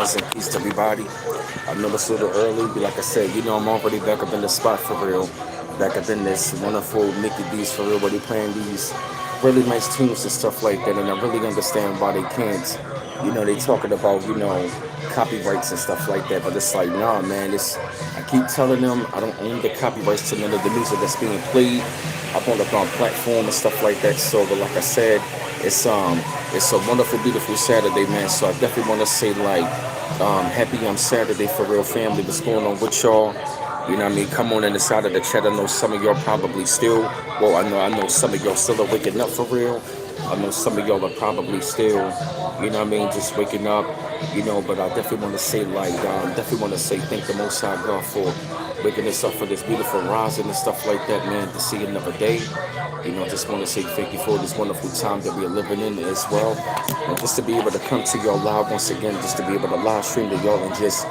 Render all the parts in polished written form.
Grace and peace to everybody. I know it's a little early, but like I said, I'm already back up in the spot for real. Back up in this wonderful Mickey D's for real, where they playing these really nice tunes and stuff like that. And I really understand why they can't. They talking about, copyrights and stuff like that. But it's like, nah, man, I keep telling them I don't own the copyrights to none of the music that's being played up on the platform and stuff like that. So, but like I said, it's a wonderful, beautiful Saturday, man. So I definitely want to say like, happy Saturday for real, family. What's going on with y'all? You know what I mean? Come on in the side of the chat. I know some of y'all probably still. Well, I know some of y'all still are waking up for real. I know some of y'all are probably still. You know what I mean? Just waking up. But I definitely want to say like, definitely want to say thank the Most High God for waking us up for this beautiful rising and stuff like that, man. To see another day. Just want to say thank you for this wonderful time that we are living in as well. And just to be able to come to y'all live once again, just to be able to live stream to y'all and just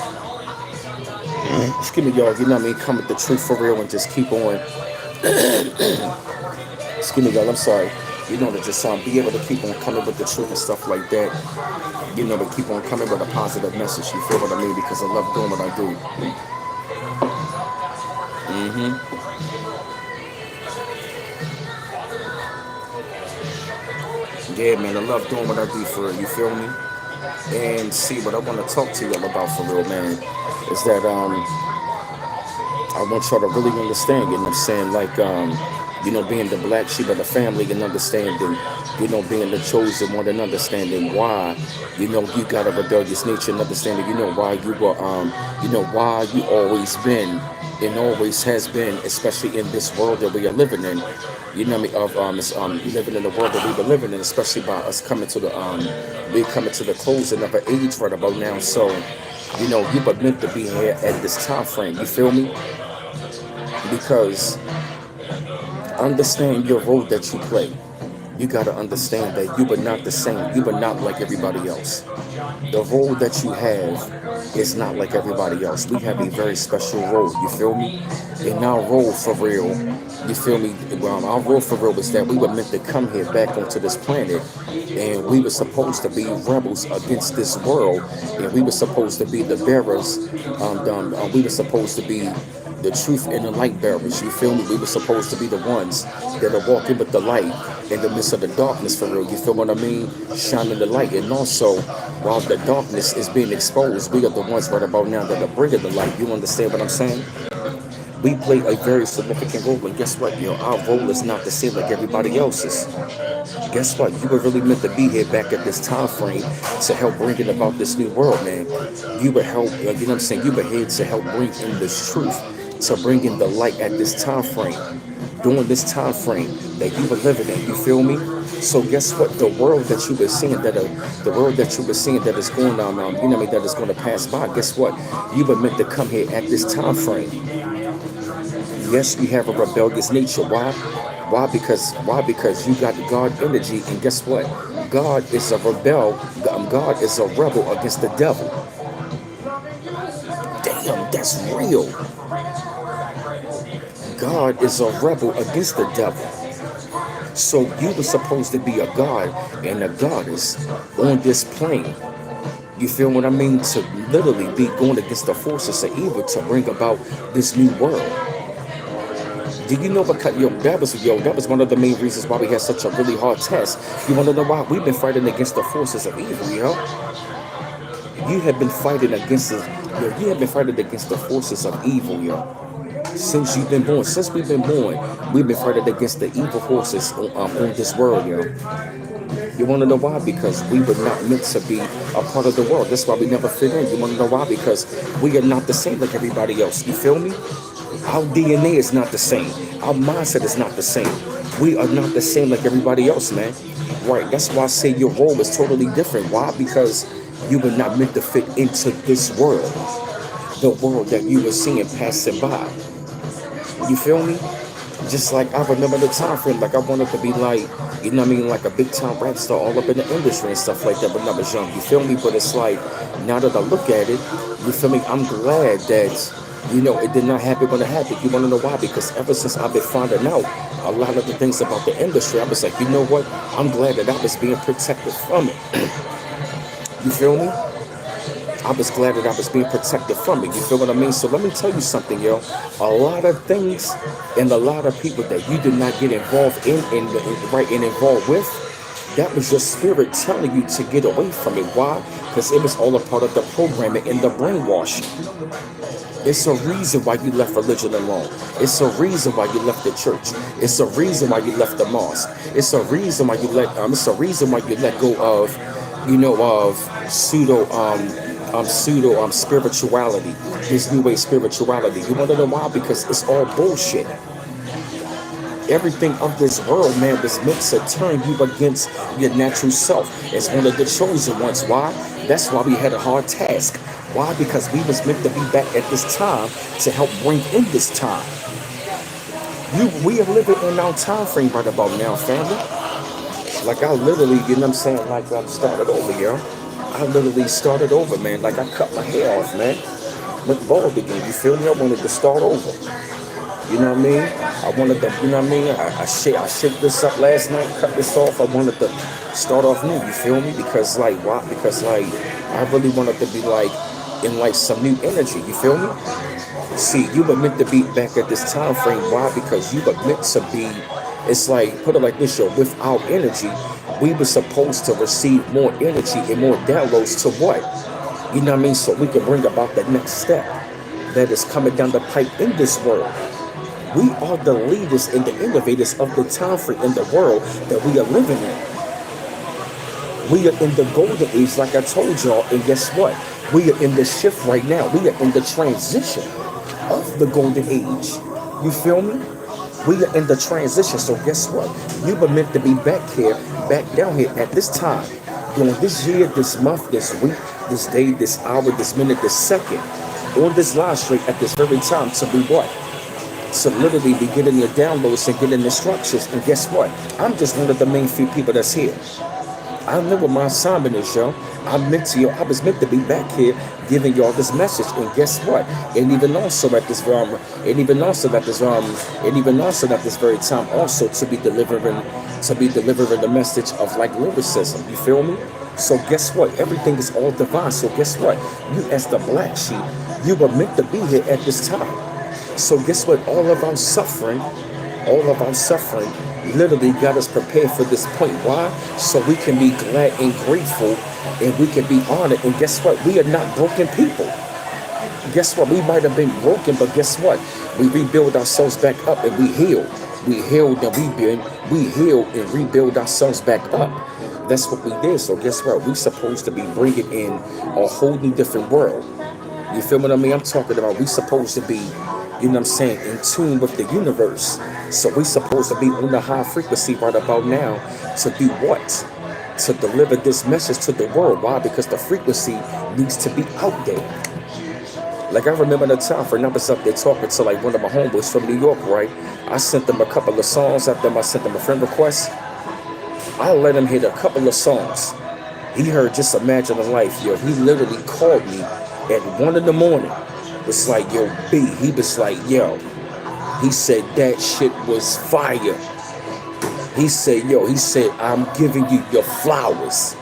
give me y'all, you know what I mean, come with the truth for real and just keep on. Excuse me, y'all, I'm sorry. To just be able to keep on coming with the truth and stuff like that. To keep on coming with a positive message. You feel what I mean? Because I love doing what I do. Yeah, man, I love doing what I do for real. You feel me? And see, what I want to talk to y'all about for real, man, is that I want y'all to really understand. You know what I'm saying? Like being the black sheep of the family and understanding, being the chosen one and understanding why, you got a rebellious nature and understanding, why you were, why you always been and always has been, especially in this world that we are living in. You know what I mean? Living in the world that we were living in, especially by us coming to we coming to the closing of an age right about now. So, you were meant to be here at this time frame. You feel me? Because understand your role that you play. You got to understand that you were not the same. You were not like everybody else. The role that you have is not like everybody else. We have a very special role. You feel me? And our role for real, you feel me? Well, our role for real is that we were meant to come here back onto this planet, and we were supposed to be rebels against this world, and we were supposed to be the bearers. We were supposed to be the truth and the light bearers. You feel me? We were supposed to be the ones that are walking with the light in the midst of the darkness for real. You feel what I mean? Shining the light. And also, while the darkness is being exposed, we are the ones right about now that are bringing the light. You understand what I'm saying? We play a very significant role. And guess what? Our role is not the same like everybody else's. Guess what? You were really meant to be here back at this time frame to help bring it about this new world, man. You were help, you know what I'm saying? You were here to help bring in this truth, to bring in the light at this time frame, during this time frame that you were living in. You feel me? So guess what? The world that you were seeing the world that you were seeing that is going on, you know what I mean, that is going to pass by. Guess what? You were meant to come here at this time frame. Yes, you have a rebellious nature. Why? Why? Because you got God energy, and guess what? God is a rebel. God is a rebel against the devil. Damn, that's real. God is a rebel against the devil. So you were supposed to be a god and a goddess on this plane. You feel what I mean? To literally be going against the forces of evil to bring about this new world. Did you know that was one of the main reasons why we had such a really hard test. You wanna know why? We've been fighting against the forces of evil, You have been fighting against you have been fighting against the forces of evil, Since you've been born, since we've been born, we've been fighting against the evil forces on this world, You want to know why? Because we were not meant to be a part of the world. That's why we never fit in. You want to know why? Because we are not the same like everybody else. You feel me? Our DNA is not the same. Our mindset is not the same. We are not the same like everybody else, man. Right. That's why I say your role is totally different. Why? Because you were not meant to fit into this world. The world that you were seeing passing by. You feel me? Just like I remember the time frame, like I wanted to be like, you know what I mean, like a big time rap star all up in the industry and stuff like that when I was young. You feel me? But it's like, now that I look at it, you feel me? I'm glad that, it did not happen when it happened. You want to know why? Because ever since I've been finding out a lot of the things about the industry, I was like, you know what? I'm glad that I was being protected from it. You feel me? I was glad that I was being protected from it. You feel what I mean? So let me tell you something, yo. A lot of things and a lot of people that you did not get involved in and right and involved with, that was your spirit telling you to get away from it. Why? Because it was all a part of the programming and the brainwashing. It's a reason why you left religion alone. It's a reason why you left the church. It's a reason why you left the mosque. It's a reason why you let. It's a reason why you let go of, of pseudo spirituality. This new age spirituality. You want to know why? Because it's all bullshit. Everything of this world, man, was meant to turn you against your natural self. It's one of the chosen ones. Why? That's why we had a hard task. Why? Because we was meant to be back at this time to help bring in this time. We are living in our time frame right about now, family. Like I literally, you know what I'm saying? Like I started over, yo. I literally started over, man. Like I cut my hair off, man. Went bald again. You feel me? I wanted to start over. You know what I mean? I wanted to, you know what I mean? I shaped this up last night, cut this off. I wanted to start off new, you feel me? Because like, why? Because like, I really wanted to be like, in like some new energy, you feel me? See, you were meant to be back at this time frame. Why? Because you were meant to be, it's like, put it like this, yo, with our energy, we were supposed to receive more energy and more downloads to what? You know what I mean? So we can bring about the next step that is coming down the pipe in this world. We are the leaders and the innovators of the time frame in the world that we are living in. We are in the golden age, like I told y'all, and guess what? We are in the shift right now. We are in the transition of the golden age. You feel me? We are in the transition. So guess what? You were meant to be back here, back down here at this time, during this year, this month, this week, this day, this hour, this minute, this second, on this live stream at this very time to be what? To literally be getting your downloads and getting instructions. And guess what? I'm just one of the main few people that's here. I know what my assignment is, yo. I was meant to be back here giving y'all this message. And guess what? And even also at this very time also to be delivering the message of like lyricism. You feel me? So guess what? Everything is all divine. So guess what? You as the black sheep, you were meant to be here at this time. So guess what? All of our suffering literally got us prepared for this point. Why? So we can be glad and grateful and we can be honored. And guess what? We are not broken people. Guess what? We might have been broken, but guess what? We rebuild ourselves back up and we heal. We healed and we healed and rebuild ourselves back up. That's what we did. So guess what? We supposed to be bringing in a whole new different world. You feel what I mean? I'm talking about we supposed to be, you know what I'm saying, in tune with the universe. So we supposed to be on the high frequency right about now to do what? To deliver this message to the world. Why? Because the frequency needs to be out there. Like I remember the time for I was up there talking to like one of my homeboys from New York, right? I sent them a couple of songs after I sent them a friend request. I let him hit a couple of songs. He heard Just Imagine a Life, yo. He literally called me at 1 in the morning. It's like, yo, B. He was like, yo. He said that shit was fire. He said, I'm giving you your flowers.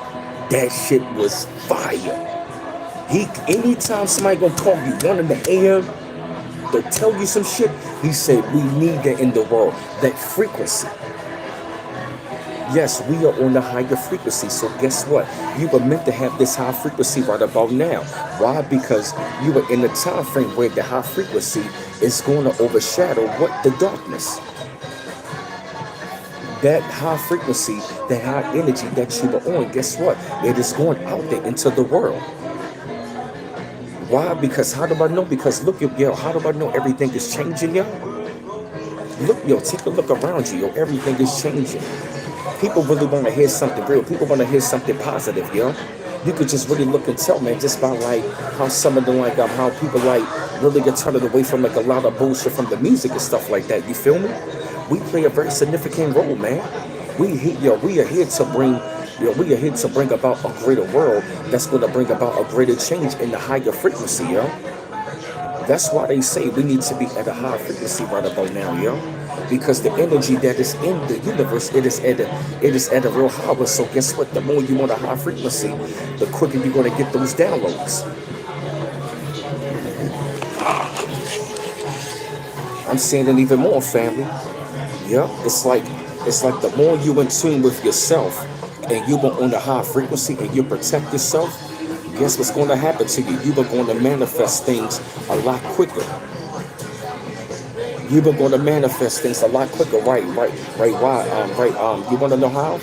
That shit was fire. Anytime somebody gonna call you 1 in the AM to tell you some shit, he said, we need that in the world. That frequency. Yes, we are on the higher frequency. So guess what? You were meant to have this high frequency right about now. Why? Because you were in a time frame where the high frequency is going to overshadow what? The darkness. That high frequency, that high energy that you were on, guess what? It is going out there into the world. Why? Because how do I know? Because look, yo, how do I know everything is changing, yo? Look, yo, take a look around you, yo. Everything is changing. People really want to hear something real. People want to hear something positive, yo. You could just really look and tell, man, just by like how some of them like how people like really get turned away from like a lot of bullshit from the music and stuff like that. You feel me? We play a very significant role, man. We are here to bring about a greater world that's going to bring about a greater change in the higher frequency, yo. That's why they say we need to be at a high frequency right about now, yo. because the energy that is in the universe, it is at a real high. So guess what? The more you want a high frequency, the quicker you're going to get those downloads. I'm seeing it even more, family. Yep, it's like the more you in tune with yourself and you are on the high frequency and you protect yourself, guess what's going to happen to you? You are going to manifest things a lot quicker. You are going to manifest things a lot quicker. Right. Why? You want to know how?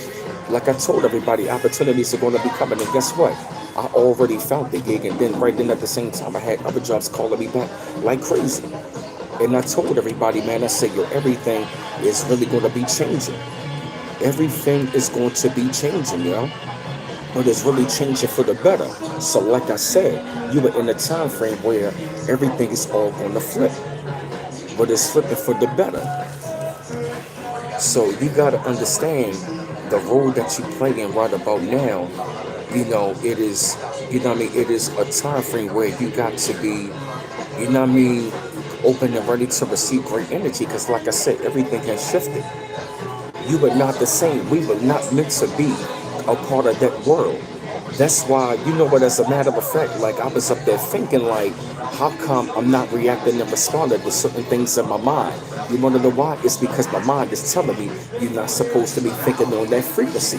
Like I told everybody, opportunities are going to be coming, and guess what? I already found the gig, and then right then at the same time, I had other jobs calling me back like crazy. And I told everybody, man, I said, yo, everything is really going to be changing. Everything is going to be changing, yo. But it's really changing for the better. So like I said, you were in a time frame where everything is all going to flip. But it's flipping for the better. So you got to understand the role that you play in right about now. You know, it is, you know what I mean? It is a time frame where you got to be, you know what I mean, open and ready to receive great energy. Because like I said, everything has shifted. You were not the same. We were not meant to be a part of that world. That's why, you know what, as a matter of fact, like I was up there thinking like, how come I'm not reacting and responding to certain things in my mind? You want to know why? It's because my mind is telling me you're not supposed to be thinking on that frequency.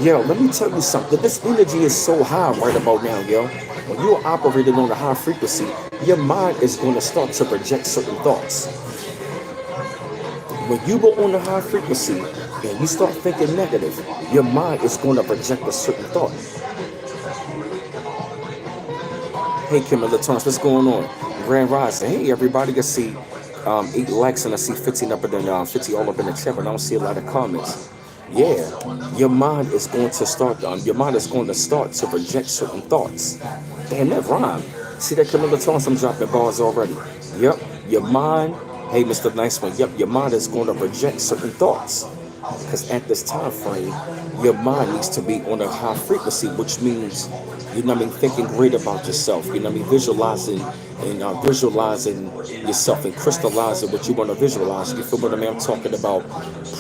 Yo, let me tell you something. This energy is so high right about now, yo. When you're operating on a high frequency, your mind is going to start to project certain thoughts. When you go on a high frequency and you start thinking negative, your mind is going to project a certain thought. Hey, Kim Latones, what's going on? Grand Rising. Hey, everybody. I see 8 likes and I see 15 up in the 50 all up in the chat, but I don't see a lot of comments. Yeah, your mind is going to start. Your mind is going to start to project certain thoughts. Damn, that rhyme. See that, Kim Latones? I'm dropping bars already. Yep, your mind. Hey, Mr. Nice One. Yep, your mind is going to project certain thoughts. Because at this time frame, your mind needs to be on a high frequency, which means, you know what I mean, thinking great about yourself. You know what I mean, visualizing yourself and crystallizing what you want to visualize. You feel what I mean? I'm talking about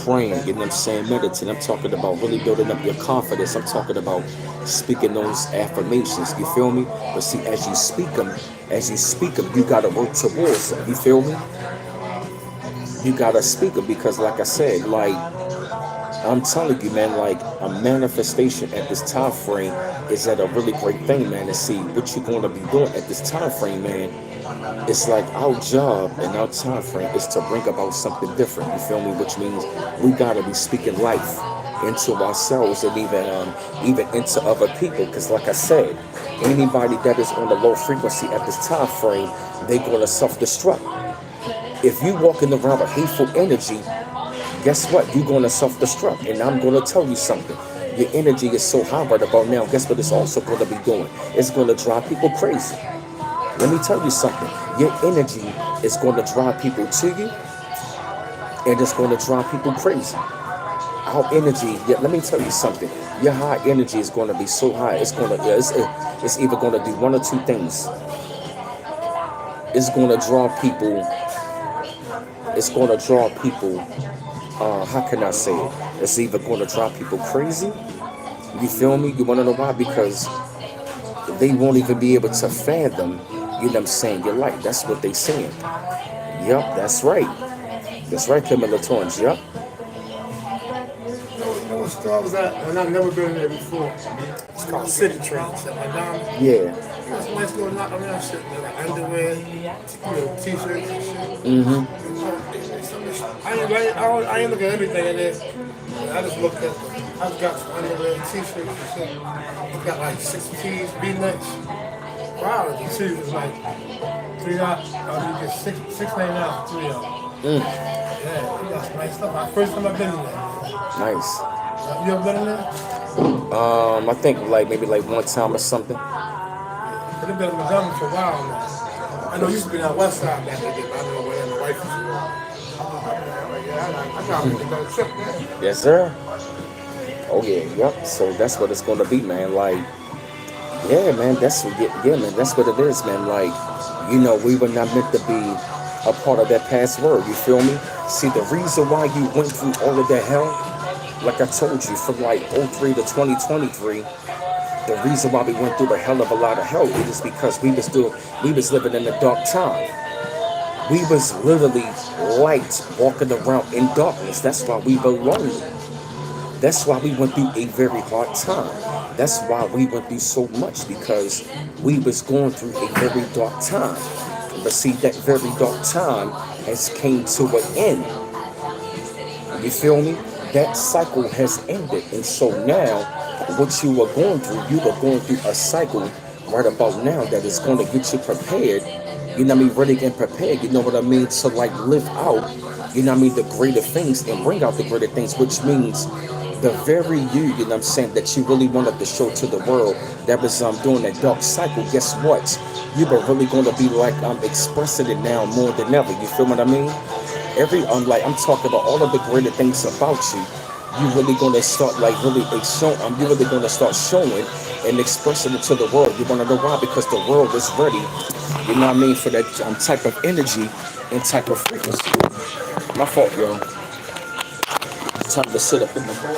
praying, you know what I'm saying, meditating. I'm talking about really building up your confidence. I'm talking about speaking those affirmations. You feel me? But see, as you speak them, you got to work towards them. You feel me? You got to speak them because, like I said, like, I'm telling you, man, like a manifestation at this time frame is at a really great thing, man. To see what you're going to be doing at this time frame, man. It's like our job and our time frame is to bring about something different. You feel me? Which means we got to be speaking life into ourselves and even into other people. Because, like I said, anybody that is on the low frequency at this time frame, they're going to self-destruct. If you walking around with hateful energy, guess what? You're going to self-destruct. And I'm going to tell you something. Your energy is so high right about now. Guess what it's also going to be doing? It's going to drive people crazy. Let me tell you something. Your energy is going to drive people to you, and it's going to drive people crazy. Our energy, yeah, let me tell you something. Your high energy is going to be so high. It's going to, it's either going to do one or two things. It's going to draw people. It's going to draw people. How can I say it? It's either going to drive people crazy. You feel me? You want to know why? Because they won't even be able to fathom, you know what I'm saying, your life. That's what they saying. Yup, that's right. That's right, Camilla Torrance. Yup. No store was that, and I've never been there before. It's called City Trends at McDonald's. Yeah. It's a nice little knock around shit, like underwear, t-shirts and shit. Mm-hmm. I ain't looking at everything in there. I just looked at, I just got some underwear, t-shirts and shit. Got like 6 tees, V-necks. Wow, the tees was like $3. You get $6.99 for 3 of them. Yeah, you got some nice stuff. First time I've been in there. Nice. You ever been in there? I think like maybe like one time or something. I've been in McDonald's for a while now. I know you used to be on the west side back then, but I don't know where my wife was. I got to go trip there. Yes, sir. Oh yeah, yep. So that's what it's gonna be, man. Like, yeah, man. That's what, yeah, man. That's what it is, man. Like, you know, we were not meant to be a part of that past word. You feel me? See, the reason why you went through all of that hell, like I told you, from like '03 to 2023, the reason why we went through a hell of a lot of hell is because we was living in a dark time. We was literally light walking around in darkness. That's why we were lonely. That's why we went through a very hard time. That's why we went through so much, because we was going through a very dark time. But see, that very dark time has came to an end. You feel me? That cycle has ended. And so now, what you were going through, you were going through a cycle right about now that is going to get you prepared. You know what I mean? Ready and prepared. You know what I mean? To like live out, you know what I mean, the greater things and bring out the greater things, which means the very you know what I'm saying, that you really wanted to show to the world that was doing that dark cycle. Guess what? You were really going to be like expressing it now more than ever. You feel what I mean? Every like I'm talking about all of the greater things about you. You really gonna start like really show. You really gonna start showing and expressing it to the world. You wanna know why? Because the world is ready. You know what I mean, for that type of energy and type of frequency. My fault, yo. It's time to sit up in the bar.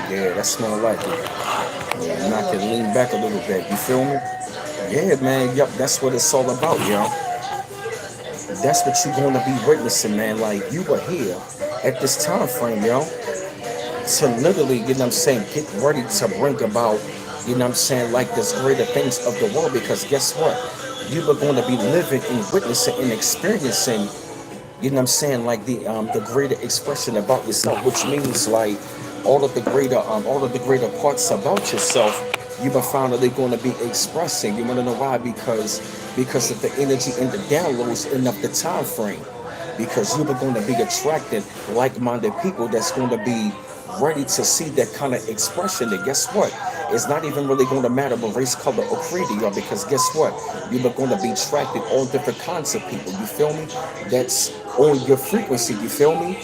Yeah, that smell like it. Yeah, and I can lean back a little bit. You feel me? Yeah, man. Yup, that's what it's all about, yo. That's what you're going to be witnessing, man. Like, you were here at this time frame, yo, to literally, you know what I'm saying, get ready to bring about, you know what I'm saying, like this greater things of the world. Because guess what? You were going to be living and witnessing and experiencing, you know what I'm saying, like the greater expression about yourself, which means like all of the greater parts about yourself, you are finally going to be expressing. You want to know why? Because of the energy and the downloads and of the time frame. Because you are going to be attracting like-minded people that's going to be ready to see that kind of expression. And guess what? It's not even really going to matter what race, color, or creed you are, because guess what? You are going to be attracting all different kinds of people. You feel me? That's on your frequency. You feel me?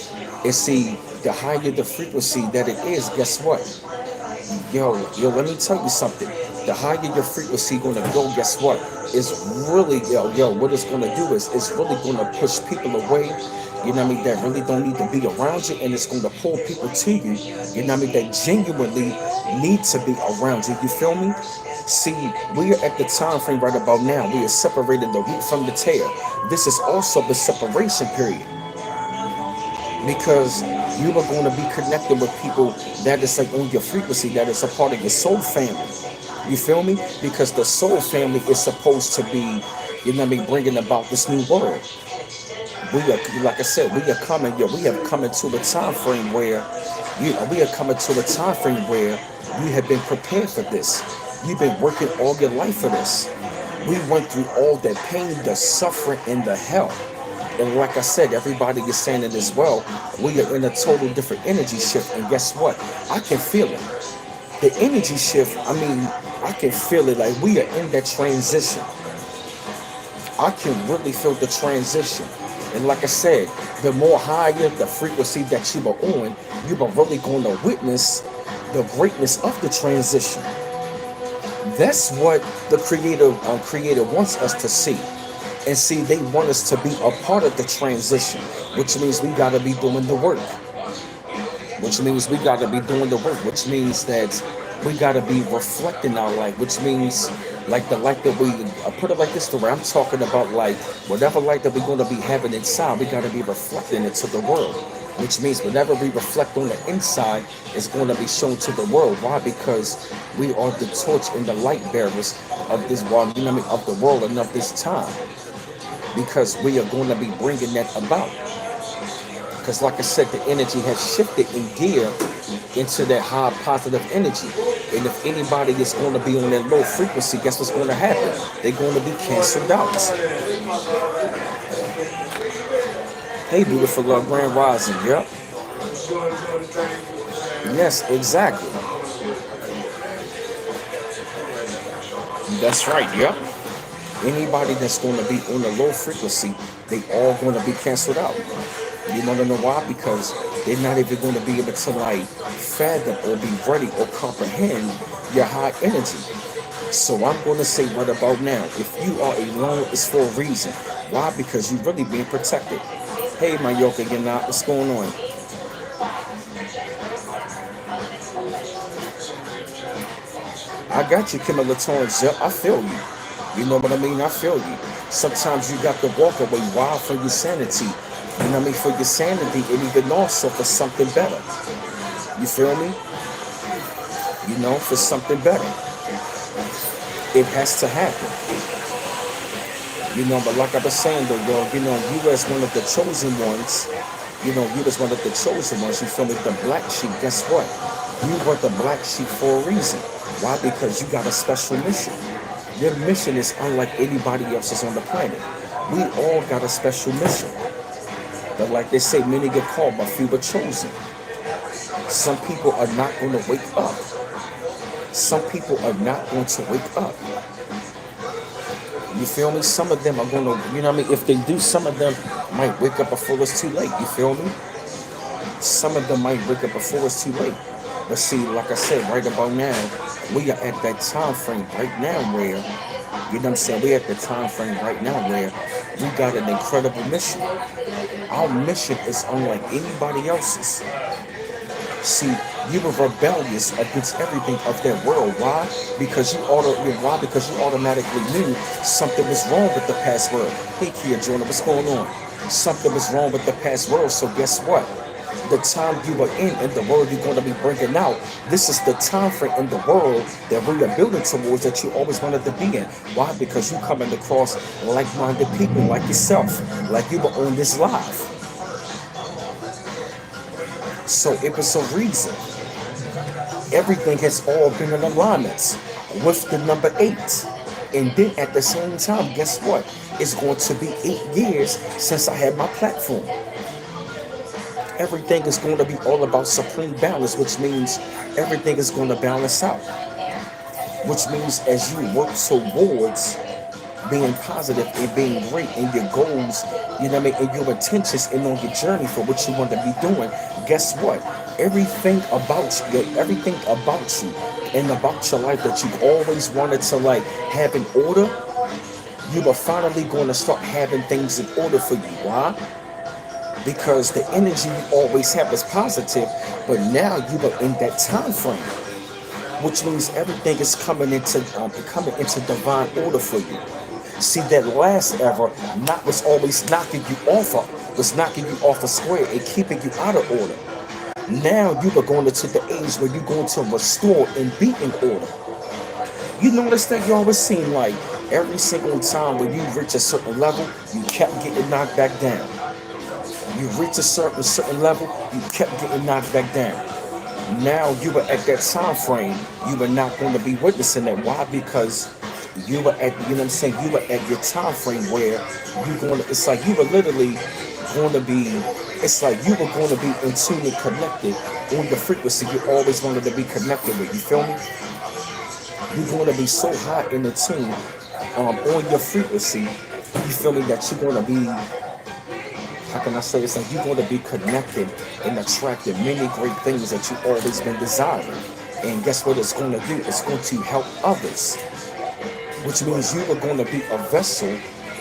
And see, the higher the frequency that it is, guess what? Yo, let me tell you something. The higher your frequency gonna go, guess what? It's really, what it's gonna do is it's really gonna push people away. You know what I mean? That really don't need to be around you, and it's gonna pull people to you. You know what I mean? That genuinely need to be around you. You feel me? See, we are at the time frame right about now. We are separating the wheat from the tare. This is also the separation period, because you are going to be connected with people that is like on your frequency, that is a part of your soul family. You feel me? Because the soul family is supposed to be, you know what I mean, bringing about this new world. We are, like I said, we have come into a time frame where, we are coming to a time frame where you have been prepared for this. You've been working all your life for this. We went through all that pain, the suffering, and the hell. And like I said, everybody is saying it as well. We are in a total different energy shift. And guess what? I can feel it. The energy shift, I mean, I can feel it. Like, we are in that transition. I can really feel the transition. And like I said, the more higher the frequency that you are on, you are really going to witness the greatness of the transition. That's what the creator wants us to see. And see, they want us to be a part of the transition, which means we got to be doing the work. Which means we got to be doing the work. Which means that we got to be reflecting our light. Which means, like, the light that we put it like this, the way I'm talking about, like, whatever light that we're going to be having inside, we got to be reflecting it to the world. Which means whenever we reflect on the inside, it's going to be shown to the world. Why? Because we are the torch and the light bearers of this world, you know what I mean, of the world and of this time. Because we are going to be bringing that about. Because like I said, the energy has shifted in gear into that high positive energy. And if anybody is going to be on that low frequency, guess what's going to happen? They're going to be canceled out. Hey, beautiful love, Grand Rising, yep. Yes, exactly. That's right, yep. Anybody that's going to be on a low frequency, they all going to be canceled out. You want to know why? Because they're not even going to be able to like fathom or be ready or comprehend your high energy. So I'm going to say right about now, if you are alone, it's for a reason. Why? Because you're really being protected. Hey, my yoga, you're not. What's going on? I got you, Kimmy Torrance. Yep, I feel you. You know what I mean? I feel you. Sometimes you got to walk away. Why? For your sanity. You know what I mean? For your sanity and even also for something better. You feel me? You know, for something better. It has to happen. You know, but like I was saying though, yo, you know, you as one of the chosen ones, you know, you as one of the chosen ones, you feel me, the black sheep, guess what? You were the black sheep for a reason. Why? Because you got a special mission. Your mission is unlike anybody else's on the planet. We all got a special mission. But like they say, many get called, but few are chosen. Some people are not going to wake up. Some people are not going to wake up. You feel me? Some of them are going to, you know what I mean? If they do, some of them might wake up before it's too late. You feel me? Some of them might wake up before it's too late. But see, like I said, right about now, we are at that time frame right now where, you know what I'm saying? We're at the time frame right now where we got an incredible mission. Our mission is unlike anybody else's. See, you were rebellious against everything of that world. Why? Why? Because you automatically knew something was wrong with the past world. Hey, Kia Jordan, what's going on? Something was wrong with the past world. So guess what? The time you were in the world you're going to be bringing out, this is the time frame in the world that we are building towards that you always wanted to be in. Why? Because you coming across like-minded people like yourself, like you were on this live. So it was a reason. Everything has all been in alignments with the number eight. And then at the same time, guess what? It's going to be 8 years since I had my platform. Everything is going to be all about supreme balance, which means everything is going to balance out. Which means as you work towards being positive and being great in your goals, you know what I mean, and your intentions and on your journey for what you want to be doing, guess what? Everything about you and about your life that you always wanted to like have in order, you are finally going to start having things in order for you. Why? Because the energy you always have is positive, but now you are in that time frame, which means everything is coming into divine order for you. See, that last ever not was always knocking you off was knocking you off a square and keeping you out of order. Now you are going into the age where you're going to restore and be in order. You notice that you always seem like every single time when you reach a certain level, you kept getting knocked back down. You reach a certain level, you kept getting knocked back down. Now you were at that time frame, you were not going to be witnessing that. Why? Because you were at, you know what I'm saying, you were at your time frame where it's like you were literally going to be, it's like you were going to be in tune and connected on the frequency you always wanted to be connected with. You feel me? You're going to be so high in the tune on your frequency, you feel me, that you're going to be, how can I say this? Like you're going to be connected and attracted many great things that you've always been desiring. And guess what it's going to do? It's going to help others, which means you are going to be a vessel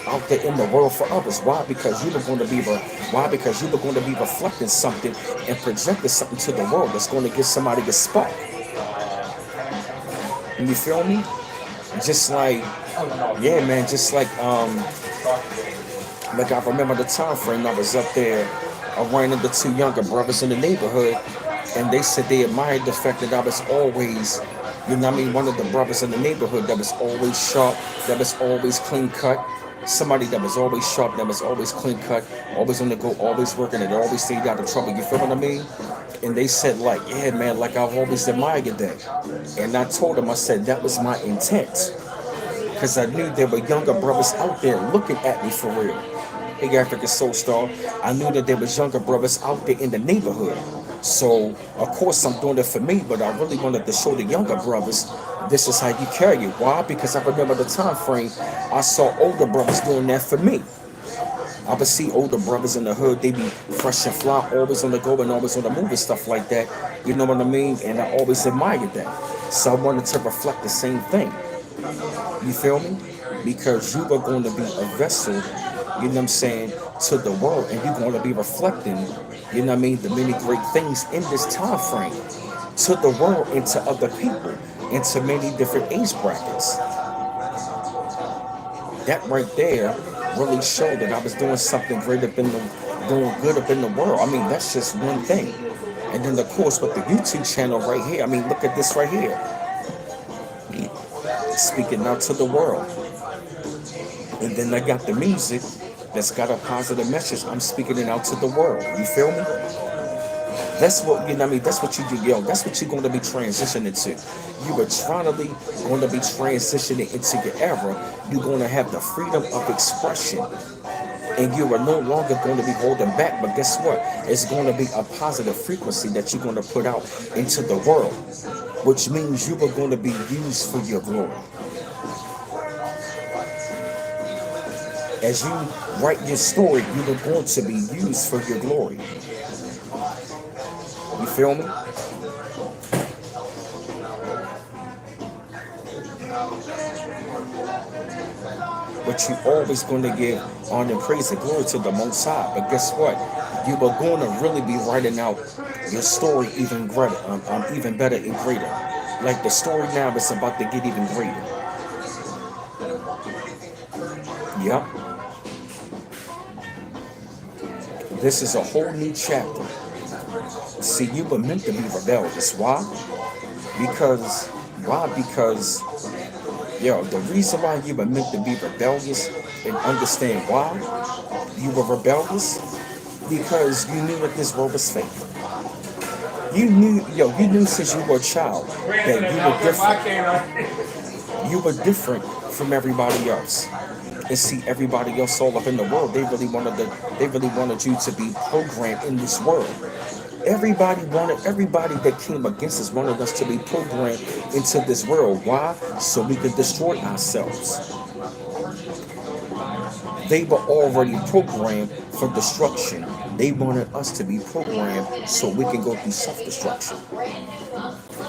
out there in the world for others. Why? Because you were going to be reflecting something and projecting something to the world that's going to give somebody a spark. And you feel me? Just like, yeah, man, just like I remember the time frame I was up there. I ran into two younger brothers in the neighborhood, and they said they admired the fact that I was always, you know what I mean, one of the brothers in the neighborhood that was always sharp, that was always clean cut. Somebody that was always sharp, that was always clean cut, always on the go, always working, and always stayed out of trouble. You feel what I mean? And they said, like, yeah, man, like I've always admired that. And I told them, I said that was my intent, because I knew there were younger brothers out there looking at me for real. Hey, African Soul Star, I knew that there was younger brothers out there in the neighborhood. So, of course, I'm doing it for me, but I really wanted to show the younger brothers this is how you carry it. Why? Because I remember the time frame I saw older brothers doing that for me. I would see older brothers in the hood, they be fresh and fly, always on the go and always on the move and stuff like that. You know what I mean? And I always admired that. So I wanted to reflect the same thing. You feel me? Because you are going to be a vessel, you know what I'm saying, to the world, and you're going to be reflecting, you know what I mean, the many great things in this time frame to the world and to other people and to many different age brackets. That right there really showed that I was doing something great up in the doing good up in the world. I mean, that's just one thing. And then of course with the YouTube channel right here, I mean, look at this right here. Speaking out to the world. And then I got the music that's got a positive message. I'm speaking it out to the world. You feel me? That's what, you know what I mean. That's what you do, yo. That's what you're going to be transitioning to. You are trying to be going to be transitioning into your era. You're going to have the freedom of expression, and you are no longer going to be holding back. But guess what? It's going to be a positive frequency that you're going to put out into the world, which means you are going to be used for your glory. As you write your story, you are going to be used for your glory. You feel me? But you always going to give honor and praise and glory to the Most High. But guess what? You are going to really be writing out your story even greater, even better and greater. Like the story now is about to get even greater. Yep. This is a whole new chapter. See, you were meant to be rebellious. Why? Because, yo, the reason why you were meant to be rebellious and understand why you were rebellious, because you knew that this world was fake. You knew since you were a child that you were different. You were different from everybody else. And see, everybody else all up in the world, they really wanted you to be programmed in this world. Everybody that came against us wanted us to be programmed into this world. Why? So we could destroy ourselves. They were already programmed for destruction. They wanted us to be programmed so we can go through self-destruction.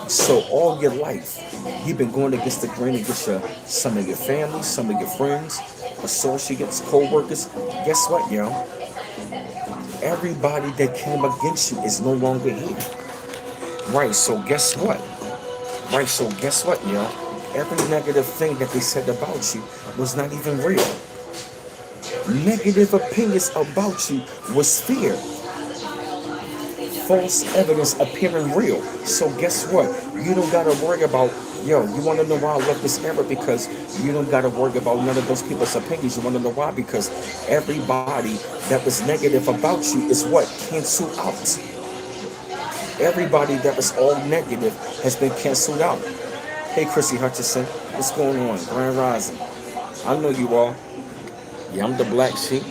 So all your life, you've been going against the grain against some of your family, some of your friends, associates, co-workers. Guess what, yo? Everybody that came against you is no longer here. Right, so guess what? Yo? Every negative thing that they said about you was not even real. Negative opinions about you was fear. False evidence appearing real. So guess what? You don't gotta worry about, yo, you wanna know why I love this era? Because you don't gotta worry about none of those people's opinions. You wanna know why? Because everybody that was negative about you is what? Canceled out. Everybody that was all negative has been canceled out. Hey Chrissy Hutchinson, what's going on? Grand Rising. I know you all. Yeah, I'm the black sheep.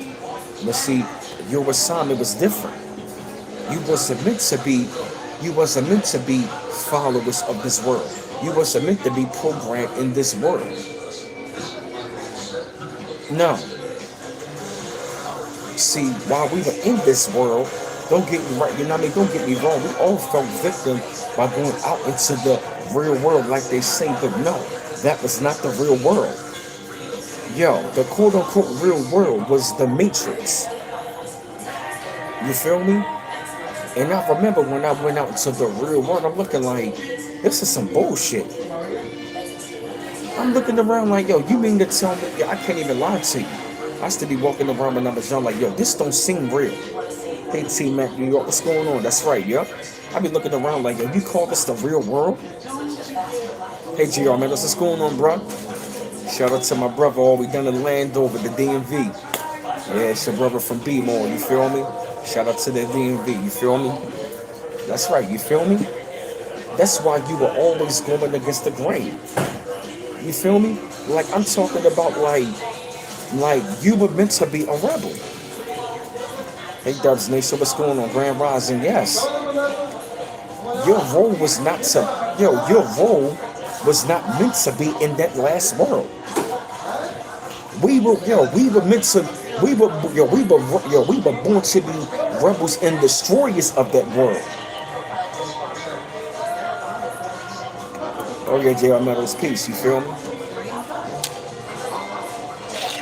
But see, your assignment was different. You wasn't meant to be followers of this world. You wasn't meant to be programmed in this world. No. See, while we were in this world, don't get me right, you know what I mean? Don't get me wrong. We all fell victim by going out into the real world like they say, but no, that was not the real world. Yo, the quote unquote real world was the Matrix. You feel me? And I remember when I went out to the real world, I'm looking like, this is some bullshit. I'm looking around like, yo, you mean to tell me, yeah, I can't even lie to you. I used to be walking around when I was young like, yo, this don't seem real. Hey, T-Mac, New York, what's going on? That's right, yo. I be looking around like, yo, you call this the real world? Hey, GR, man, what's going on, bro? Shout out to my brother all the way down in Landover, the DMV. Yeah, it's your brother from B-Mall, you feel me? Shout out to the DMV, you feel me? That's right, you feel me? That's why you were always going against the grain. You feel me? Like, I'm talking about like you were meant to be a rebel. Hey, Dubs Nation, what's going on? Grand Rising, yes. Your role was not to, your role was not meant to be in that last world. We were meant to We were born to be rebels and destroyers of that world. Oh yeah, J.R. Meadows, peace. You feel me?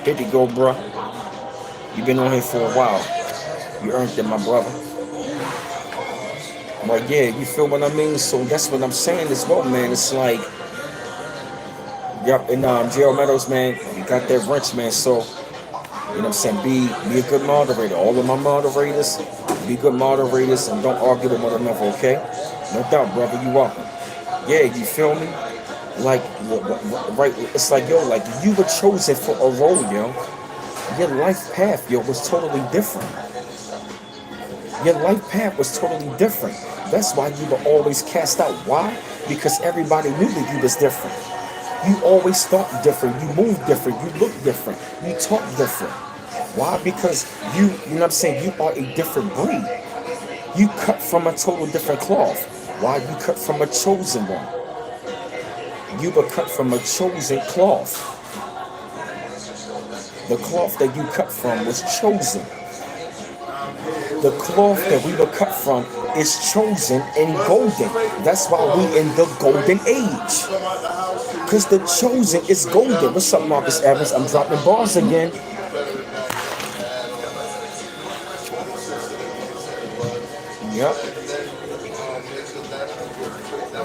Here you go, bruh. You been on here for a while. You earned it, my brother. But yeah, you feel what I mean? So that's what I'm saying as well, man. It's like, yep, and J.R. Meadows, man, you got that wrench, man. So, you know what I'm saying? Be a good moderator. All of my moderators, be good moderators and don't argue with one another, okay? No doubt, brother. You welcome. Yeah, you feel me? Like, right? It's like, yo, like you were chosen for a role, yo. Your life path, yo, was totally different. Your life path was totally different. That's why you were always cast out. Why? Because everybody knew that you was different. You always thought different. You moved different. You looked different. You talk different. Why? Because you know what I'm saying? You are a different breed. You cut from a total different cloth. Why? You cut from a chosen one. You were cut from a chosen cloth. The cloth that you cut from was chosen. The cloth that we were cut from is chosen and golden. That's why we in the golden age. Because the chosen is golden. What's up, Marcus Evans? I'm dropping bars again. Yep.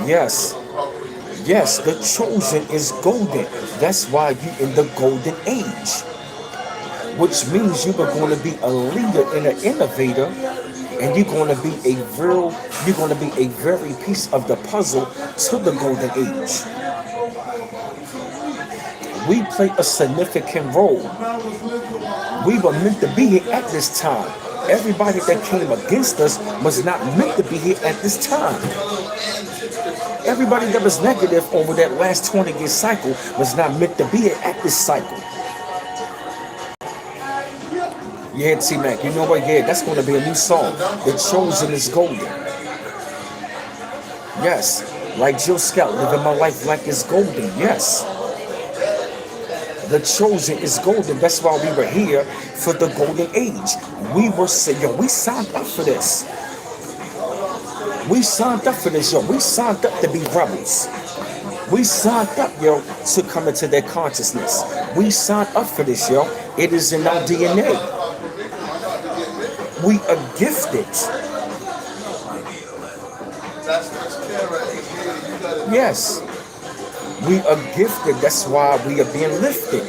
Yes. Yes, the chosen is golden. That's why you in the golden age. Which means you are going to be a leader and an innovator, and you're going to be a very piece of the puzzle to the golden age. We play a significant role. We were meant to be here at this time. Everybody that came against us was not meant to be here at this time. Everybody that was negative over that last 20-year cycle was not meant to be here at this cycle. Yeah, T-Mac, you know what? Yeah, that's going to be a new song. The Chosen is golden. Yes, like Jill Scout, living my life like it's golden. Yes. The Chosen is golden. That's why we were here for the golden age. We signed up for this. We signed up for this, yo. We signed up to be rebels. We signed up, yo, to come into their consciousness. We signed up for this, yo. It is in our DNA. We are gifted. Yes. We are gifted. That's why we are being lifted.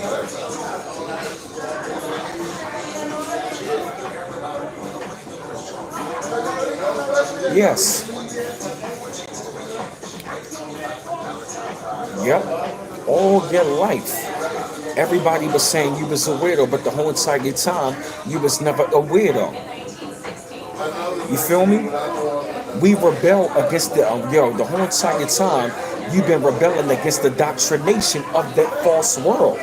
Yes. Yep. All your life. Everybody was saying you was a weirdo, but the whole entire time you was never a weirdo. You feel me? We rebel against the whole entire time you've been rebelling against the doctrination of that false world.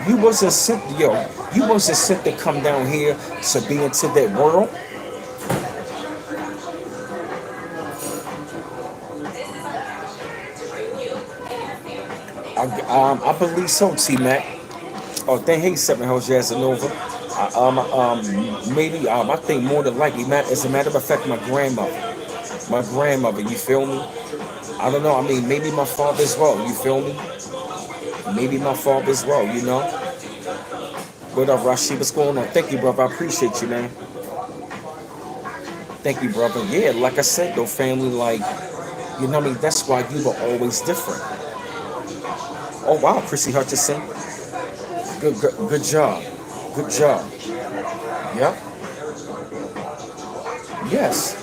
You wasn't sent to come down here to be into that world. I believe so, T-Mac. Oh, thank hey, Seven Hills Jazzanova. Maybe I think more than likely, as a matter of fact, my grandmother, you feel me? I don't know. I mean, maybe my father as well. You feel me? Maybe my father as well. You know. What up, Rashi? What's going on? Thank you, brother. I appreciate you, man. Thank you, brother. Yeah, like I said, though, family, like, you know what I mean? That's why you were always different. Oh wow, Chrissy Hutchison. Good job. Good job. Yep. Yes.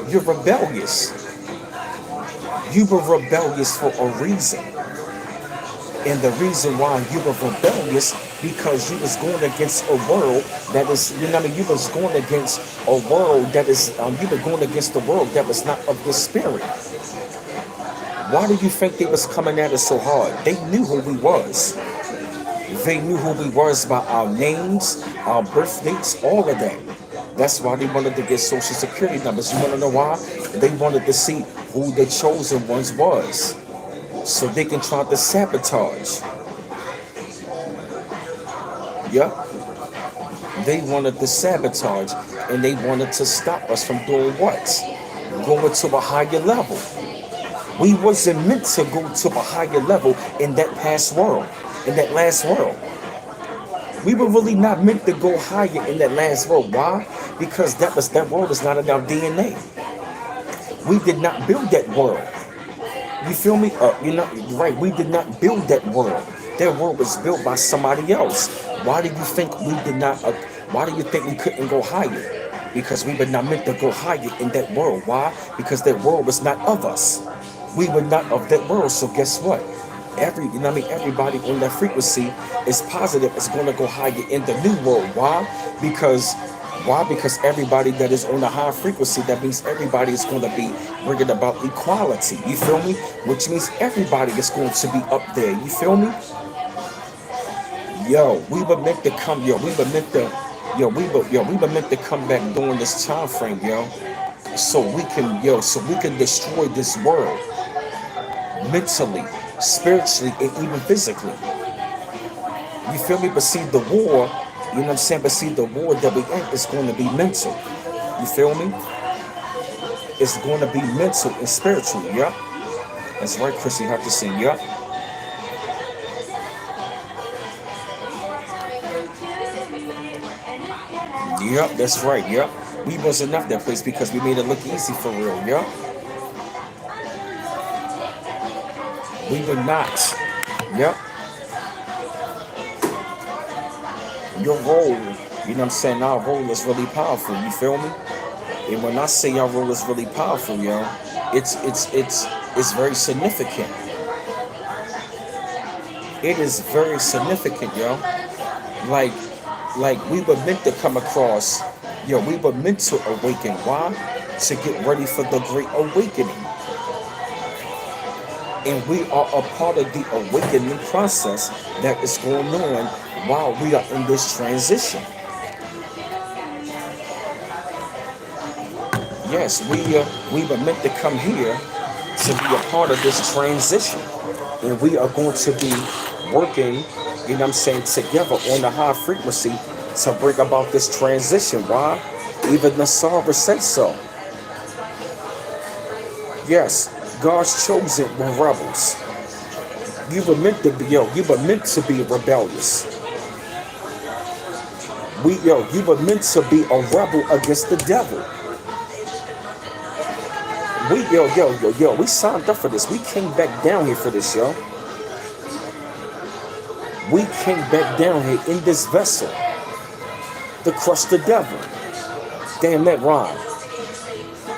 You're rebellious. You were rebellious for a reason. And the reason why you were rebellious because you was going against a world that is, you know what I mean? You was going against a world that is, you were going against the world that was not of the spirit. Why do you think they was coming at us so hard? They knew who we was. They knew who we was by our names, our birth dates, all of that. That's why they wanted to get social security numbers. You want to know why? They wanted to see who the chosen ones was, so they can try to sabotage. Yep. They wanted to sabotage and they wanted to stop us from doing what? Going to a higher level. We wasn't meant to go to a higher level in that past world, in that last world. We were really not meant to go higher in that last world. Why? Because that world is not in our DNA. We did not build that world. You feel me? You know, right? We did not build that world. That world was built by somebody else. Why do you think we did not? Why do you think we couldn't go higher? Because we were not meant to go higher in that world. Why? Because that world was not of us. We were not of that world. So guess what? You know what I mean? Everybody on that frequency is positive. Is going to go higher in the new world. Why? Because why? Because everybody that is on the high frequency, that means everybody is going to be bringing about equality. You feel me? Which means everybody is going to be up there. You feel me? Yo, we were meant to come. We were meant to come back during this time frame, yo. So we can destroy this world mentally, spiritually, and even physically. You feel me? But see, the war, you know what I'm saying? But see, the war that we in is going to be mental. You feel me? It's going to be mental and spiritual, yeah? That's right, Chrissy Hutchinson, yeah? Yep, that's right, yep. We wasn't enough that place because we made it look easy for real, yeah? We were not. Yep. Your role, you know what I'm saying? Our role is really powerful, you feel me? And when I say our role is really powerful, yo, it's very significant. It is very significant, yo. Like like we were meant to come across, yo, we were meant to awaken. Why? To get ready for the great awakening. And we are a part of the awakening process that is going on while we are in this transition. Yes, we were meant to come here to be a part of this transition. And we are going to be working, you know what I'm saying, together on the high frequency to bring about this transition. Why? Even the Nasara said so. Yes, God's chosen were rebels. You were meant to be rebellious. You were meant to be a rebel against the devil. We signed up for this. We came back down here for this, yo. We came back down here in this vessel to crush the devil. Damn, that rhyme.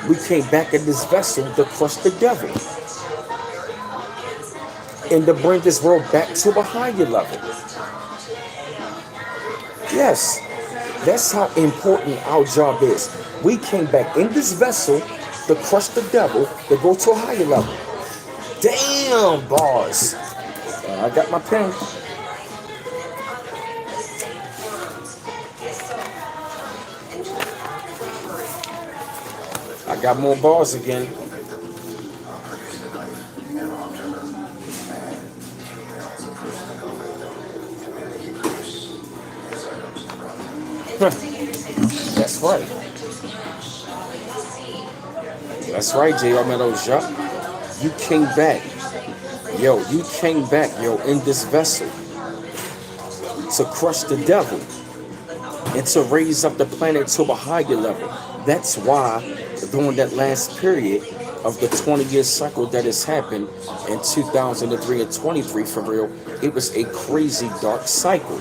We came back in this vessel to crush the devil and to bring this world back to a higher level. Yes, that's how important our job is. We came back in this vessel to crush the devil, to go to a higher level. Damn, bars. I got my pen. I got more bars again. That's right. That's right, J.R. Meadows. Yup. You came back. You came back, in this vessel to crush the devil and to raise up the planet to a higher level. That's why during that last period of the 20-year cycle that has happened in 2003 and 23, for real, it was a crazy dark cycle.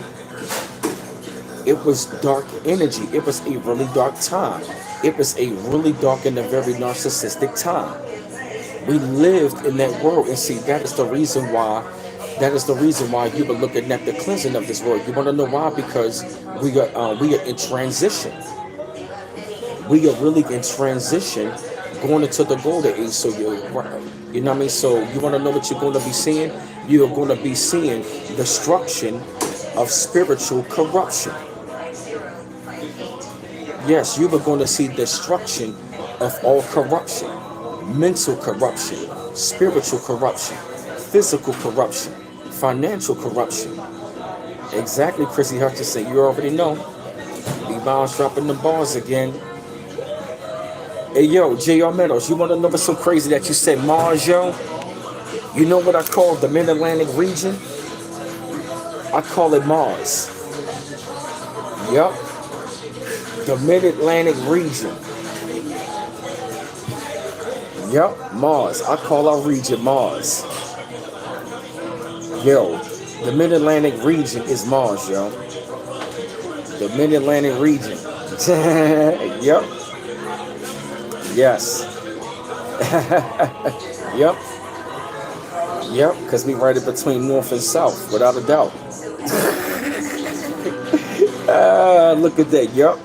It was dark energy. It was a really dark time. It was a really dark and a very narcissistic time. We lived in that world, and see, that is the reason why. That is the reason why you were looking at the cleansing of this world. You want to know why? Because we are in transition. We are really in transition, going into the golden age. So you know what I mean. So you want to know what you're going to be seeing? You're going to be seeing destruction of spiritual corruption. Yes, you were going to see destruction of all corruption, mental corruption, spiritual corruption, physical corruption, financial corruption. Exactly, Chrissy Hutchinson. You already know. B-Bombs dropping the bars again. Hey, yo, J.R. Meadows, you want to know what's so crazy that you said Mars, yo? You know what I call the Mid-Atlantic region? I call it Mars. Yup. The Mid-Atlantic region. Yup, Mars. I call our region Mars. Yo, the Mid-Atlantic region is Mars, yo. The Mid-Atlantic region. Yup. Yes. Yup. Yep, because we right in between North and South, without a doubt. Look at that, yup.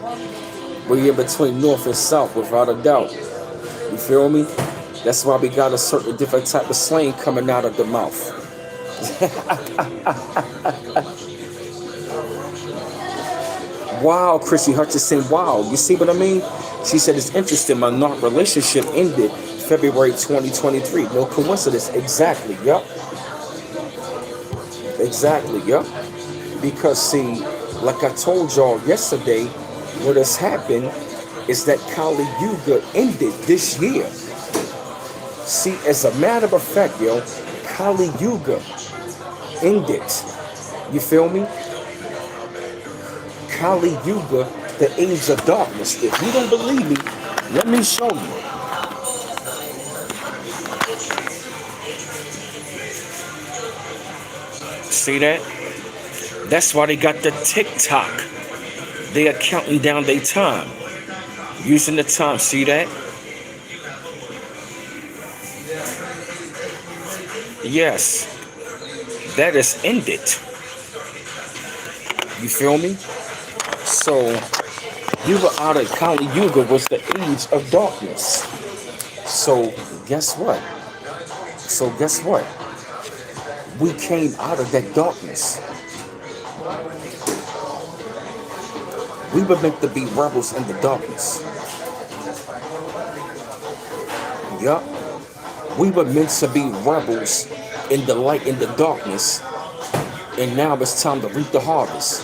We're in between North and South, without a doubt. You feel me? That's why we got a certain different type of slang coming out of the mouth. Wow, Chrissy Hutchinson, wow. You see what I mean? She said it's interesting. My non-relationship ended February 2023. No coincidence. Exactly, yup. Exactly, yup. Because, see, like I told y'all yesterday, what has happened is that Kali Yuga ended this year. See, as a matter of fact, yo, Kali Yuga ended. You feel me? Kali Yuga, the age of darkness. If you don't believe me, let me show you. See that? That's why they got the TikTok. They are counting down their time. Using the time. See that? Yes. That is ended. You feel me? So, you were out of Kali Yuga was the age of darkness. So, guess what? We came out of that darkness. We were meant to be rebels in the darkness. Yup. We were meant to be rebels in the light, in the darkness. And now it's time to reap the harvest.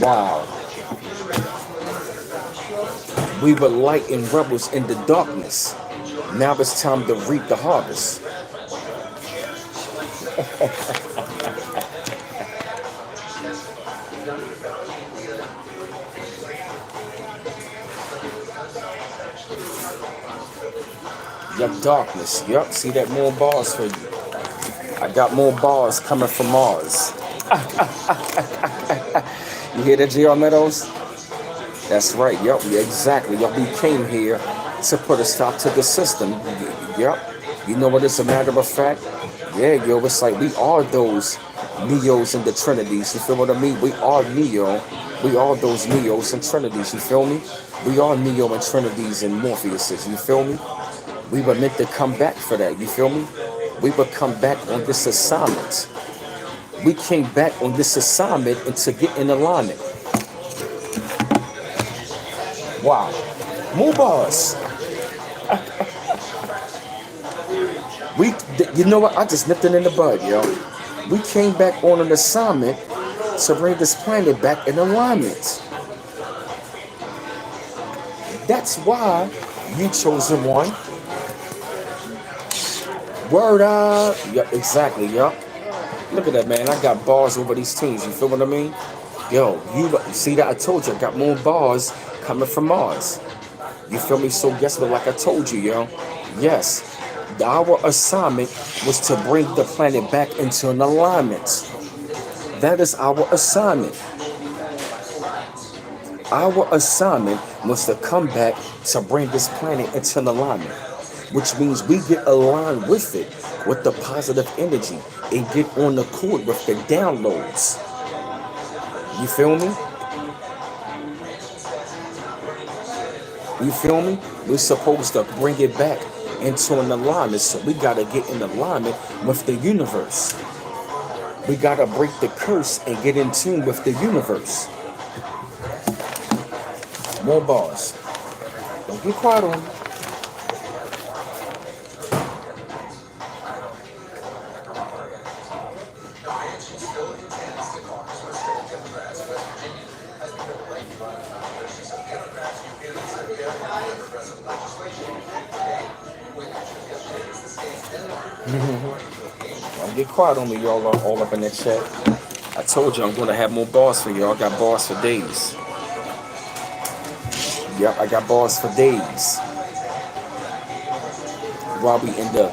Wow. We were light and rebels in the darkness. Now it's time to reap the harvest. Your darkness. Yup. See that? More bars for you. I got more bars coming from Mars. You hear that, J.R. Meadows? That's right. Yup. Yeah, exactly. Yup. We came here to put a stop to the system. Yup. You know what? It's a matter of fact. Yeah, yo. It's like we are those Neos and the Trinities. You feel what I mean? We are Neo. We are those Neos and Trinities. You feel me? We are Neo and Trinities and Morpheuses. You feel me? We were meant to come back for that. You feel me? We would come back on this assignment. We came back on this assignment and to get in alignment. Wow. More bars. You know what? I just nipped it in the bud, yo. We came back on an assignment to bring this planet back in alignment. That's why you chosen one. Word up. Yep, exactly, yup. Look at that, man. I got bars over these teams. You feel what I mean? Yo, you see that? I told you I got more bars coming from Mars. You feel me? So guess what? Like I told you, yo. Yes, our assignment was to bring the planet back into an alignment. That is our assignment. Our assignment was to come back to bring this planet into an alignment, which means we get aligned with it, with the positive energy, and get on the chord with the downloads. You feel me? You feel me? We're supposed to bring it back into an alignment, so we gotta get in alignment with the universe. We gotta break the curse and get in tune with the universe. More bars. Don't get quiet on me. Don't get quiet on me, y'all are all up in that chat. I told you I'm gonna have more bars for y'all. I got bars for days. Yep, I got bars for days. While we in the,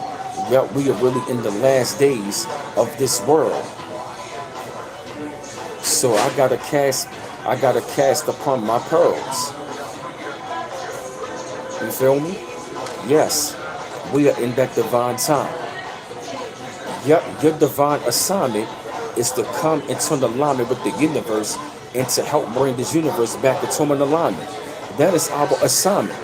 yep, we are really in the last days of this world. So I gotta cast upon my pearls. You feel me? Yes, we are in that divine time. Yep, your divine assignment is to come into an alignment with the universe and to help bring this universe back into an alignment. That is our assignment.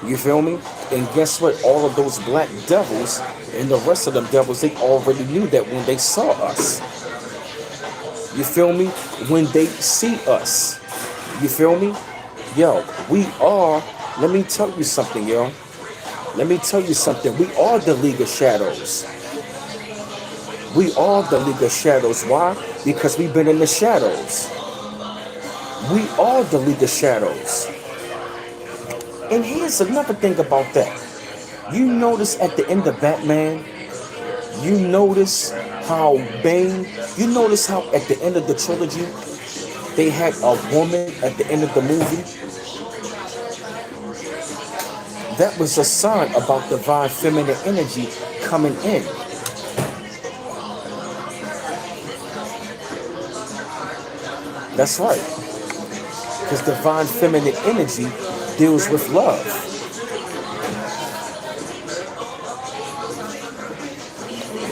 You feel me? And guess what? All of those black devils and the rest of them devils, they already knew that when they saw us. You feel me? When they see us. You feel me? Yo, we are, let me tell you something, yo. Let me tell you something. We are the League of Shadows. We are the League of Shadows. Why? Because we've been in the shadows. We are the League of Shadows. And here's another thing about that. You notice at the end of Batman, you notice how Bane, you notice how at the end of the trilogy, they had a woman at the end of the movie. That was a sign about divine feminine energy coming in. That's right. Because divine feminine energy deals with love.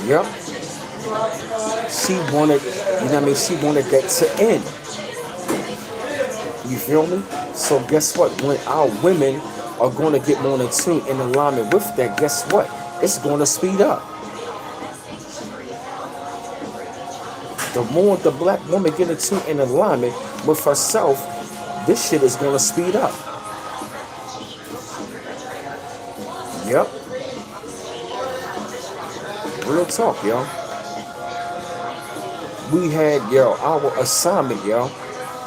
Yep. She wanted, you know what I mean? She wanted that to end. You feel me? So guess what? When our women are going to get more in tune in alignment with that, guess what? It's going to speed up. The more the black woman get in tune in alignment with herself, this shit is going to speed up. Yep. Real talk, yo. We had, yo, our assignment, yo.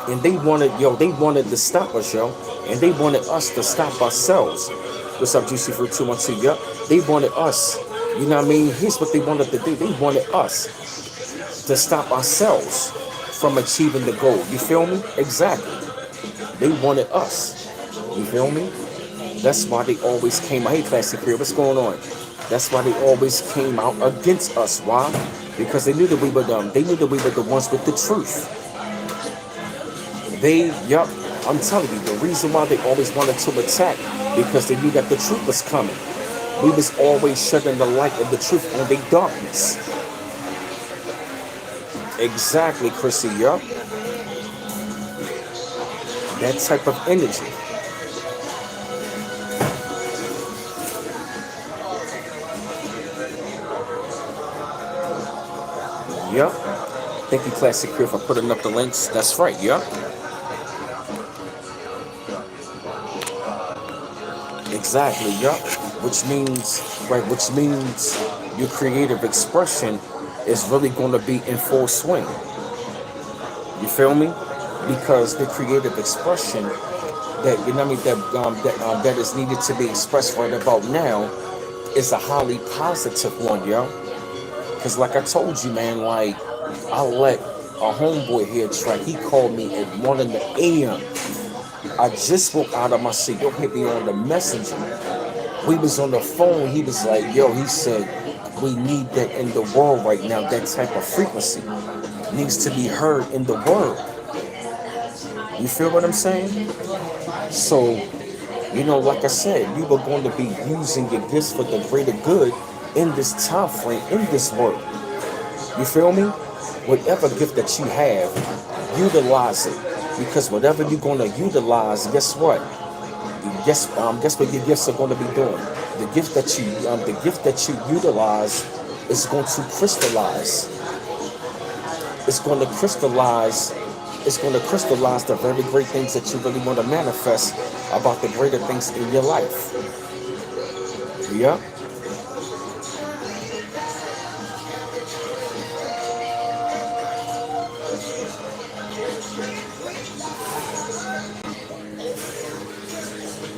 And they wanted to stop us, yo. And they wanted us to stop ourselves. What's up, Juicy Fruit 212? Yep. They wanted us. You know what I mean? Here's what they wanted to do. They wanted us to stop ourselves from achieving the goal. You feel me? Exactly. They wanted us. You feel me? That's why they always came out. Hey, Classic Period, what's going on? That's why they always came out against us. Why? Because they knew that we were them. They knew that we were the ones with the truth. Yup, I'm telling you, the reason why they always wanted to attack, because they knew that the truth was coming. We was always shedding the light of the truth on their darkness. Exactly, Chrissy, yup. That type of energy. Yup. Thank you, Classic Crew, for putting up the links. That's right, yup. Exactly, yup. Which means your creative expression is really going to be in full swing. You feel me? Because the creative expression that you know what I mean that is needed to be expressed right about now is a highly positive one, yo. Because like I told you, man, like I let a homeboy here track. He called me at 1 in the a.m. I just woke out of my sleep. Yo, hit me on the messenger. We was on the phone. He was like, yo, he said, we need that in the world right now. That type of frequency needs to be heard in the world. You feel what I'm saying? So, you know, like I said, you were going to be using your gifts for the greater good in this time frame, in this world. You feel me? Whatever gift that you have, utilize it. Because whatever you're going to utilize, guess what? Guess what your gifts are going to be doing. The gift that you utilize is going to crystallize. It's going to crystallize. It's going to crystallize the very great things that you really want to manifest about the greater things in your life. Yeah.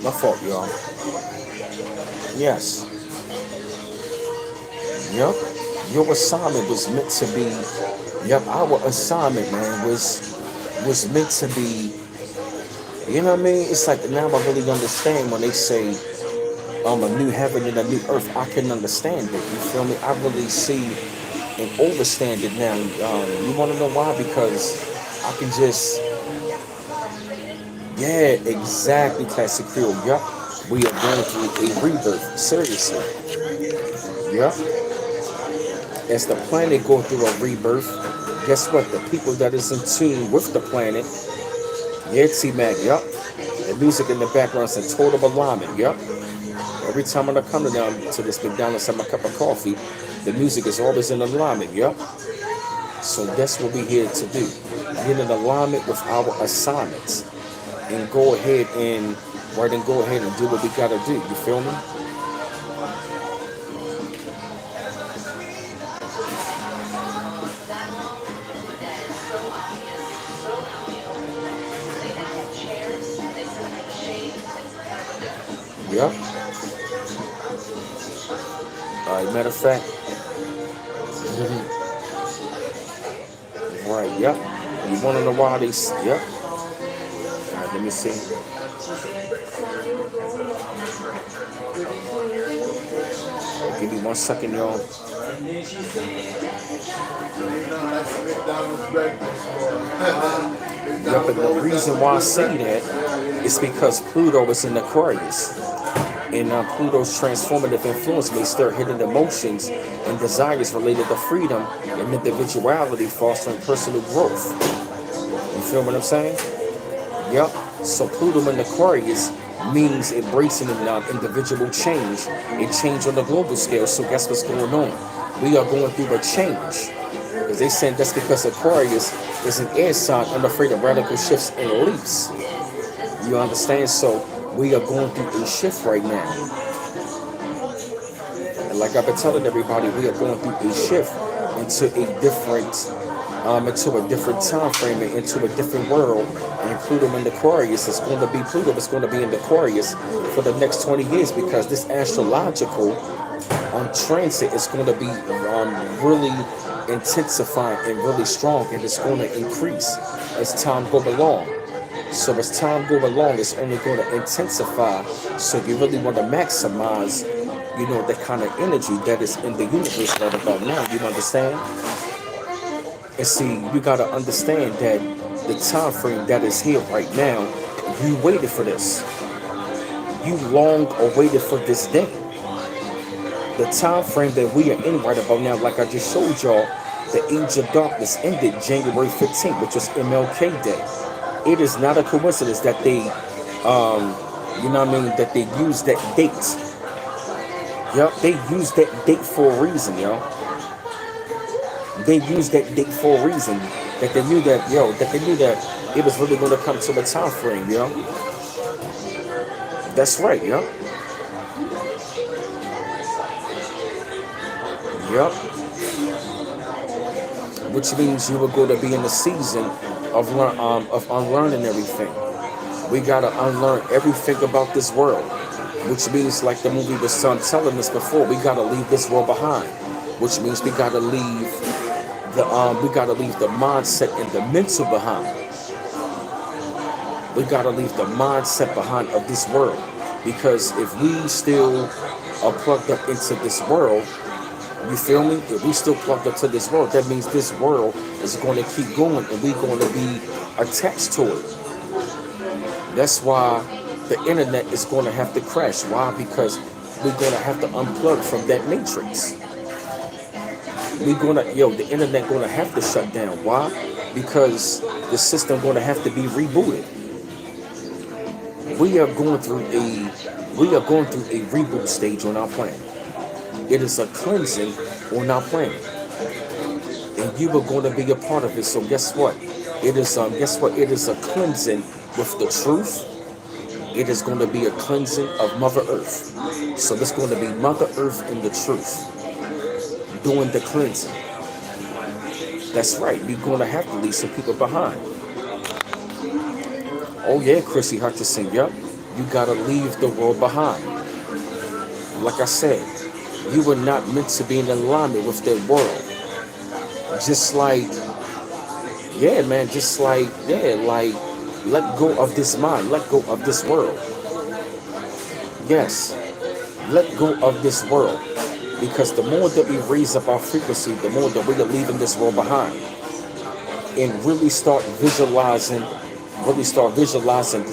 My fault, y'all. Yes. Yep. Your assignment was meant to be. Yep. Our assignment, man, was meant to be. You know what I mean? It's like now I really understand when they say a new heaven and a new earth. I can understand it. You feel me? I really see and understand it now. You want to know why? Because I can just, yeah, exactly, classic Creole. Yup. We are going through a rebirth. Seriously. Yup. As the planet go through a rebirth, guess what? The people that is in tune with the planet, yeah, T-Mac, yup. The music in the background is in total alignment, yup. Every time when I come down to this McDonald's have my cup of coffee, the music is always in alignment, yup. So that's what we're here to do. Get in alignment with our assignments and go ahead and go ahead and do what we gotta do. You feel me? Yep. Matter of fact, right, yep. You wanna know why yep. Alright, let me see. Give me 1 second, y'all. Yep, and the reason why I say that is because Pluto is in Aquarius. And Pluto's transformative influence may stir hidden emotions and desires related to freedom and individuality, fostering personal growth. You feel what I'm saying? Yep. So Pluto in Aquarius means embracing individual change and change on the global scale. So guess what's going on? We are going through a change. Because they said that's because Aquarius is an air sign unafraid of radical shifts and leaps. You understand? So we are going through a shift right now. And like I've been telling everybody, we are going through a shift into a different time frame and into a different world. And Pluto in Aquarius is going to be in Aquarius for the next 20 years because this astrological transit is going to be really intensifying and really strong, and it's going to increase as time goes along. So as time goes along, it's only going to intensify. So you really want to maximize, the kind of energy that is in the universe right about now. You understand? And see, you got to understand that the time frame that is here right now, you waited for this. You long awaited for this day. The time frame that we are in right about now, like I just showed y'all, the age of darkness ended January 15th, which was MLK Day. It is not a coincidence that they, that they use that date. Yup, they use that date for a reason, yo. They used that date for a reason. That they knew that it was really going to come to a time frame, yo. That's right, yo. Yup. Which means you were going to be in the season of unlearning everything. We gotta unlearn everything about this world, which means, like the movie was telling us before, we gotta leave this world behind. Which means we gotta leave the mindset and the mental behind. We gotta leave the mindset behind of this world, because if we still are plugged up into this world, you feel me? If we still plugged up to this world, that means this world is going to keep going and we're going to be attached to it. That's why the internet is going to have to crash. Why? Because we're going to have to unplug from that matrix. The internet going to have to shut down. Why? Because the system going to have to be rebooted. We are going through a reboot stage on our planet. It is a cleansing on our planet, and you are going to be a part of it. So guess what? It is It is a cleansing with the truth. It is going to be a cleansing of Mother Earth. So it's going to be Mother Earth and the truth doing the cleansing. That's right. You're going to have to leave some people behind. Oh yeah, Chrissy Hutchinson. Yup. You gotta leave the world behind. Like I said, you were not meant to be in alignment with that world. Just like, yeah, man, just like, yeah, like, let go of this mind, let go of this world. Yes, let go of this world. Because the more that we raise up our frequency, the more that we are leaving this world behind. And really start visualizing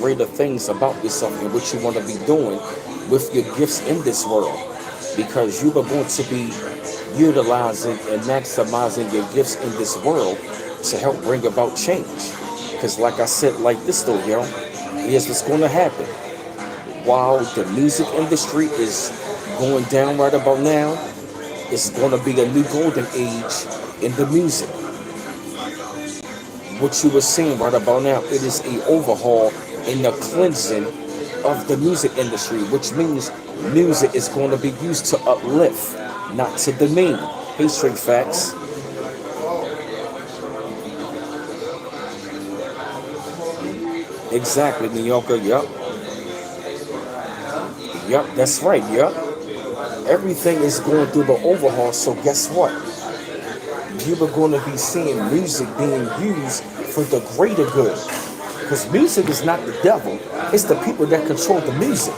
greater things about yourself and what you want to be doing with your gifts in this world. Because you are going to be utilizing and maximizing your gifts in this world to help bring about change. Because like I said, like this though, yo, here's what's going to happen. While the music industry is going down right about now, it's going to be a new golden age in the music. What you were seeing right about now, it is a overhaul in the cleansing of the music industry, which means music is going to be used to uplift, not to demean. Hey, straight facts. Exactly, New Yorker. Yup. Yup, that's right. Yup. Everything is going through the overhaul, so guess what? You are going to be seeing music being used for the greater good. Because music is not the devil, it's the people that control the music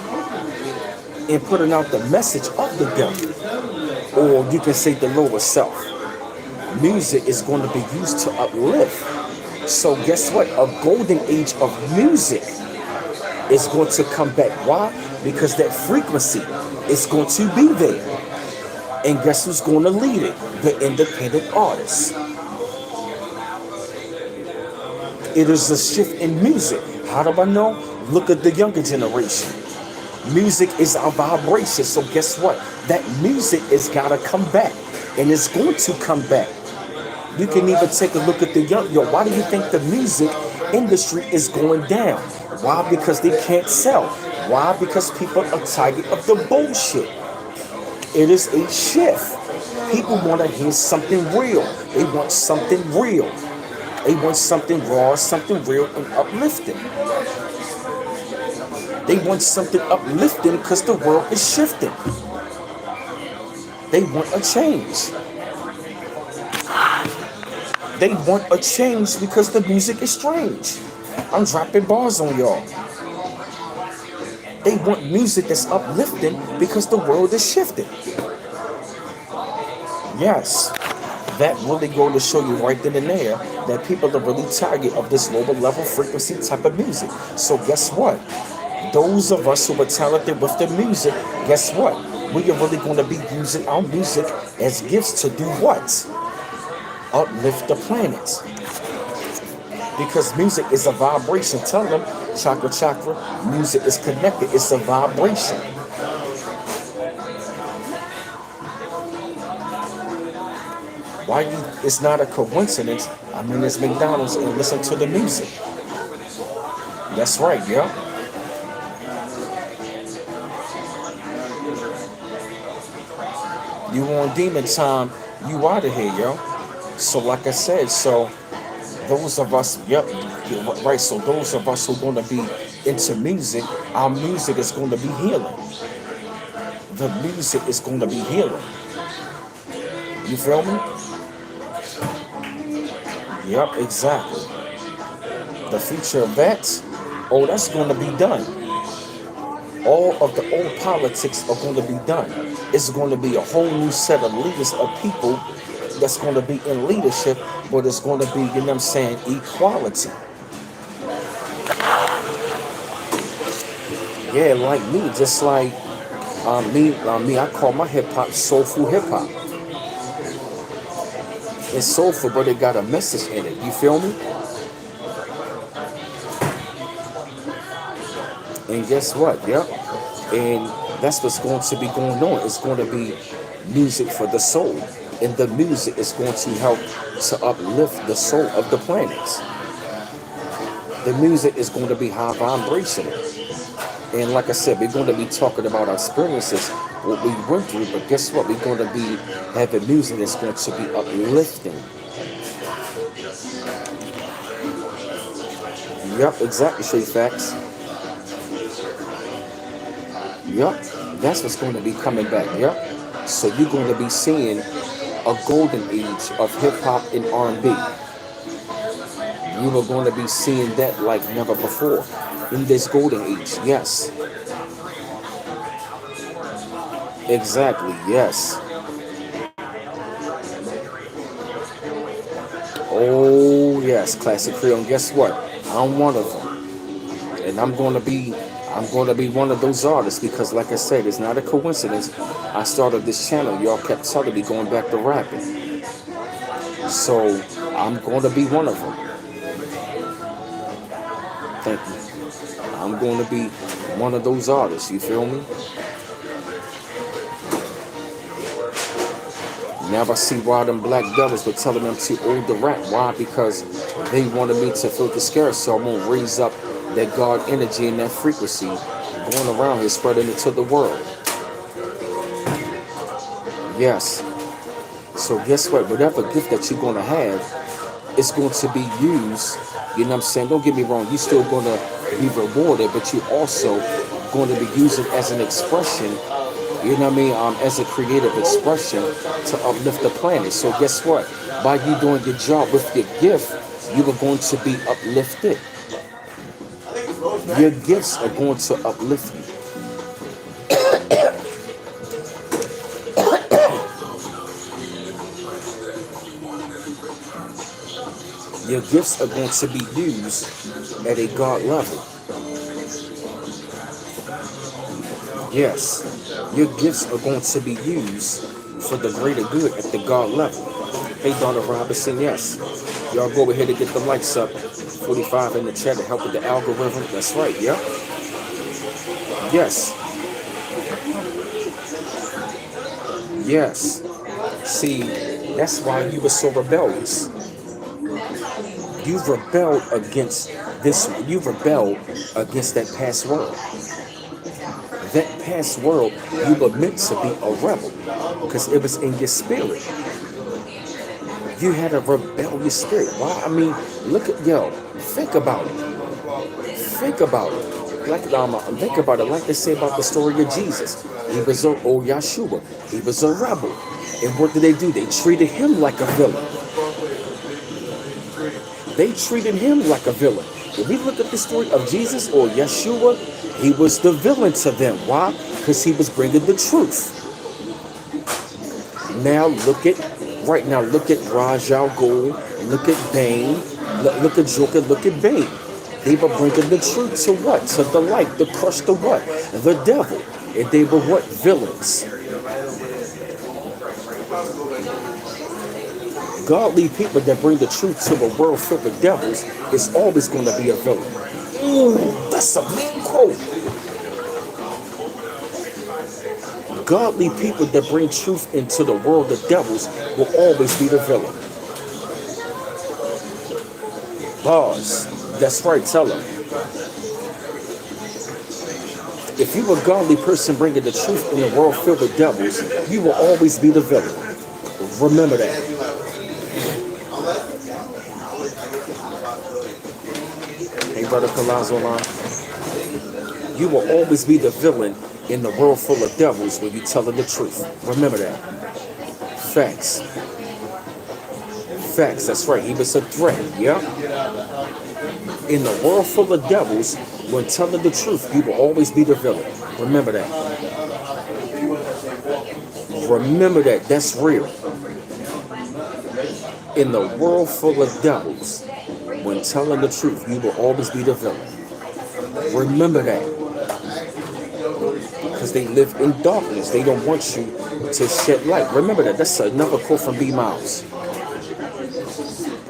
and putting out the message of the devil. Or you can say the lower self. Music is going to be used to uplift. So guess what? A golden age of music is going to come back. Why? Because that frequency is going to be there. And guess who's going to lead it? The independent artists. It is a shift in music. How do I know? Look at the younger generation. Music is our vibration. So guess what? That music is gotta come back. And it's going to come back. You can even take a look at the young. Yo, why do you think the music industry is going down? Why? Because they can't sell. Why? Because people are tired of the bullshit. It is a shift. People want to hear something real. They want something real. They want something raw, something real and uplifting. They want something uplifting because the world is shifting. They want a change. They want a change because the music is strange. I'm dropping bars on y'all. They want music that's uplifting because the world is shifting. Yes, that really go to show you right then and there that people are really tired of this lower level frequency type of music. So guess what? Those of us who are talented with the music, guess what? We are really going to be using our music as gifts to do what? Uplift the planet. Because music is a vibration. Tell them, chakra chakra, music is connected. It's a vibration. Why you? It's not a coincidence. I mean, it's McDonald's and listen to the music. That's right, yeah. You on demon time? You out of here, yo. So, like I said, so those of us, yep, right. So those of us who are going to be into music, our music is going to be healing. The music is going to be healing. You feel me? Yep, exactly. The future of that, oh, that's going to be done. All of the old politics are going to be done. It's going to be a whole new set of leaders of people that's going to be in leadership, but it's going to be, you know what I'm saying, equality. Yeah, like me, just like me, I call my hip hop soulful hip hop. It's soulful, but it got a message in it. You feel me? And guess what? Yep. And that's what's going to be going on. It's going to be music for the soul. And the music is going to help to uplift the soul of the planets. The music is going to be high vibration. And like I said, we're going to be talking about our experiences, what we went through, but guess what? We're going to be having music that's going to be uplifting. Yep, exactly, straight facts. Yep. That's what's going to be coming back. Yep. So you're going to be seeing a golden age of hip hop and R&B. You are going to be seeing that like never before in this golden age. Yes. Exactly. Yes. Oh yes, classic Creole. And guess what? I'm one of them, and I'm going to be one of those artists because, like I said, it's not a coincidence. I started this channel. Y'all kept telling me going back to rapping, so I'm going to be one of them. Thank you. I'm going to be one of those artists. You feel me? Now I see why them black devils were telling them to old the rap. Why? Because they wanted me to feel the scare, so I'm gonna raise up that God energy and that frequency going around here, spreading it to the world. Yes. So guess what? Whatever gift that you're gonna have, it's going to be used. You know what I'm saying? Don't get me wrong. You're still gonna be rewarded, but you also going to be using it as an expression. You know what I mean? As a creative expression to uplift the planet. So guess what? By you doing your job with your gift, you are going to be uplifted. Your gifts are going to uplift you. Your gifts are going to be used at a God level. Yes, your gifts are going to be used for the greater good at the God level. Hey, Donna Robinson, yes. Y'all go ahead and get the likes up. 45 in the chat to help with the algorithm. That's right, yeah. Yes, yes. See, that's why you were so rebellious. You've rebelled against this. You've rebelled against that past world. That past world, you were meant to be a rebel because it was in your spirit. You had a rebellious spirit. Why? I mean, look at think about it. Think about it. Think about it. Like they say about the story of Jesus. He was Yahshua. He was a rebel. And what did they do? They treated him like a villain. They treated him like a villain. If we look at the story of Jesus or Yeshua, he was the villain to them. Why? Because he was bringing the truth. Now look at Raj Al Ghul, look at Bane, look at Joker, look at Bane. They were bringing the truth to what? To the light, to crush the what? The devil. And they were what? Villains. Godly people that bring the truth to a world filled with devils is always going to be a villain. Ooh, that's a mean quote. Godly people that bring truth into the world of devils will always be the villain. Bars. That's right, tell them. If you're a godly person bringing the truth in a world filled with devils, you will always be the villain. Remember that. Hey, brother Palazzo line. You will always be the villain in the world full of devils when you're telling the truth. Remember that. Facts. Facts, that's right. He was a threat, yeah? In the world full of devils, when telling the truth, you will always be the villain. Remember that. Remember that. That's real. In the world full of devils, when telling the truth, you will always be the villain. Remember that. Because they live in darkness. They don't want you to shed light. Remember that. That's another quote from B. Miles.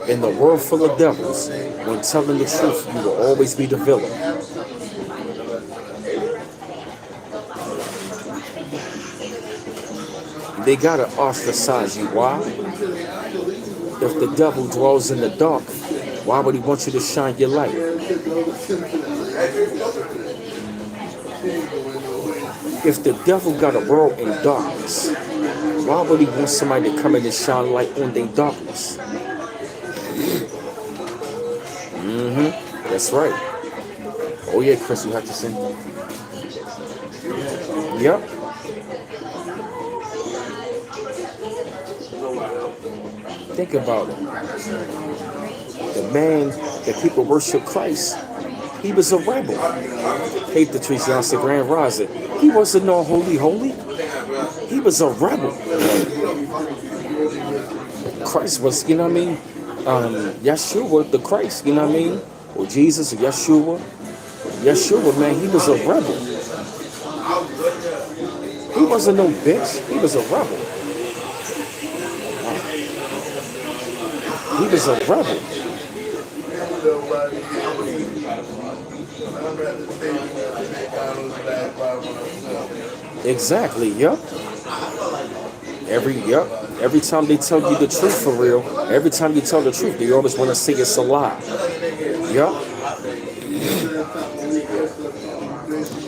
In the world full of devils, when telling the truth, you will always be the villain. They gotta ostracize you. Why? If the devil dwells in the dark, why would he want you to shine your light? If the devil got a world in darkness, why would he want somebody to come in and shine light on their darkness? That's right. Oh yeah, Chris, you have to sing. Yep. Think about it. The man that people worship Christ, he was a rebel. Hate the trees, y'all say Grand Rising. He wasn't no holy. He was a rebel. Christ was, you know what I mean? Yeshua, the Christ, you know what I mean? Or Jesus, or Yeshua. Yeshua, man, he was a rebel. He wasn't no bitch. He was a rebel. He was a rebel. Exactly, yep. Every time they tell you the truth for real, every time you tell the truth, they always want to say it's a lie. Yep.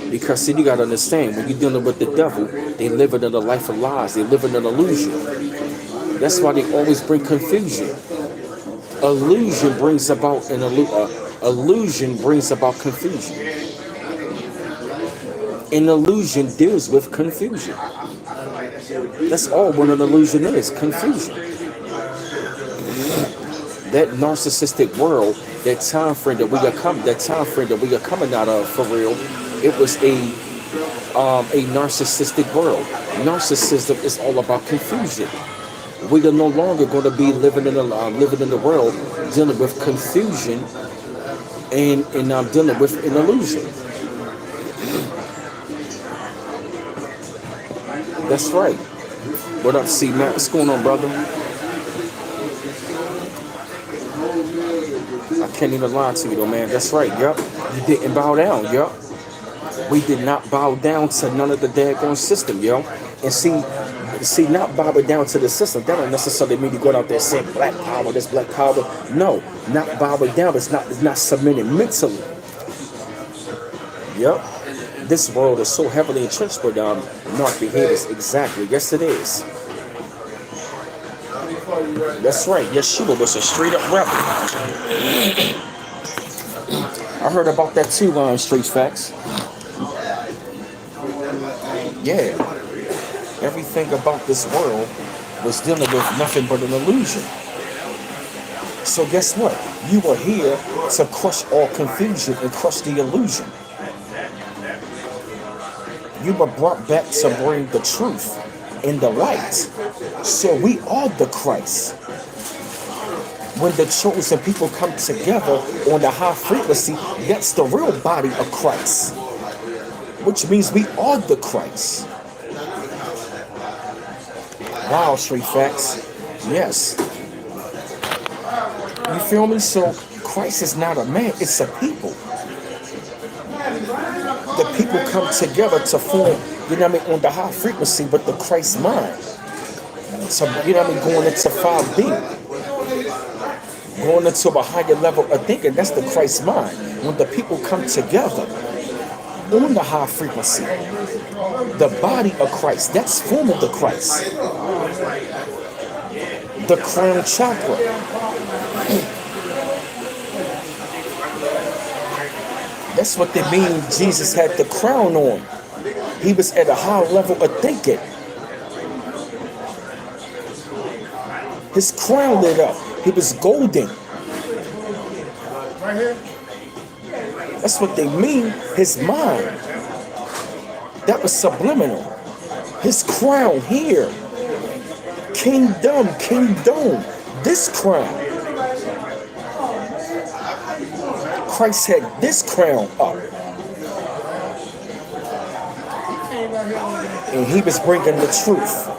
Because see, you gotta understand, when you're dealing with the devil, they live in a life of lies, they live in an illusion. That's why they always bring confusion. Illusion brings about illusion brings about confusion. An illusion deals with confusion. That's all what an illusion is, confusion. That narcissistic world, that time frame that we are coming out of for real, it was a narcissistic world. Narcissism is all about confusion. We are no longer going to be living in the world dealing with confusion and dealing with an illusion. That's right. What up, C Mac? What's going on, brother? I can't even lie to you, though, man. That's right. Yup. You didn't bow down. Yup. We did not bow down to none of the daggone system, yo. And see, not bowing down to the system, that don't necessarily mean you go out there saying black power, this black power. No, not bowing down. It's not submitting mentally. Yep. This world is so heavily entrenched with narc behaviors. Exactly. Yes, it is. That's right. Yeshua was a straight up rebel. I heard about that too, Street Facts. Yeah. Everything about this world was dealing with nothing but an illusion. So guess what? You were here to crush all confusion and crush the illusion. You were brought back to bring the truth and the light. So we are the Christ. When the chosen people come together on the high frequency, that's the real body of Christ. Which means we are the Christ. Wow, Street Facts. Yes. You feel me? So Christ is not a man, it's a people. The people come together to form, you know what I mean, on the high frequency with the Christ mind. So, you know what I mean, going into 5D. Going into a higher level of thinking, that's the Christ mind. When the people come together on the high frequency, the body of Christ, that's form of the Christ. The crown chakra. That's what they mean Jesus had the crown on. He was at a high level of thinking. His crown lit up. He was golden. Right here? That's what they mean, his mind. That was subliminal. His crown here. Kingdom. This crown. Christ had this crown up. And he was bringing the truth.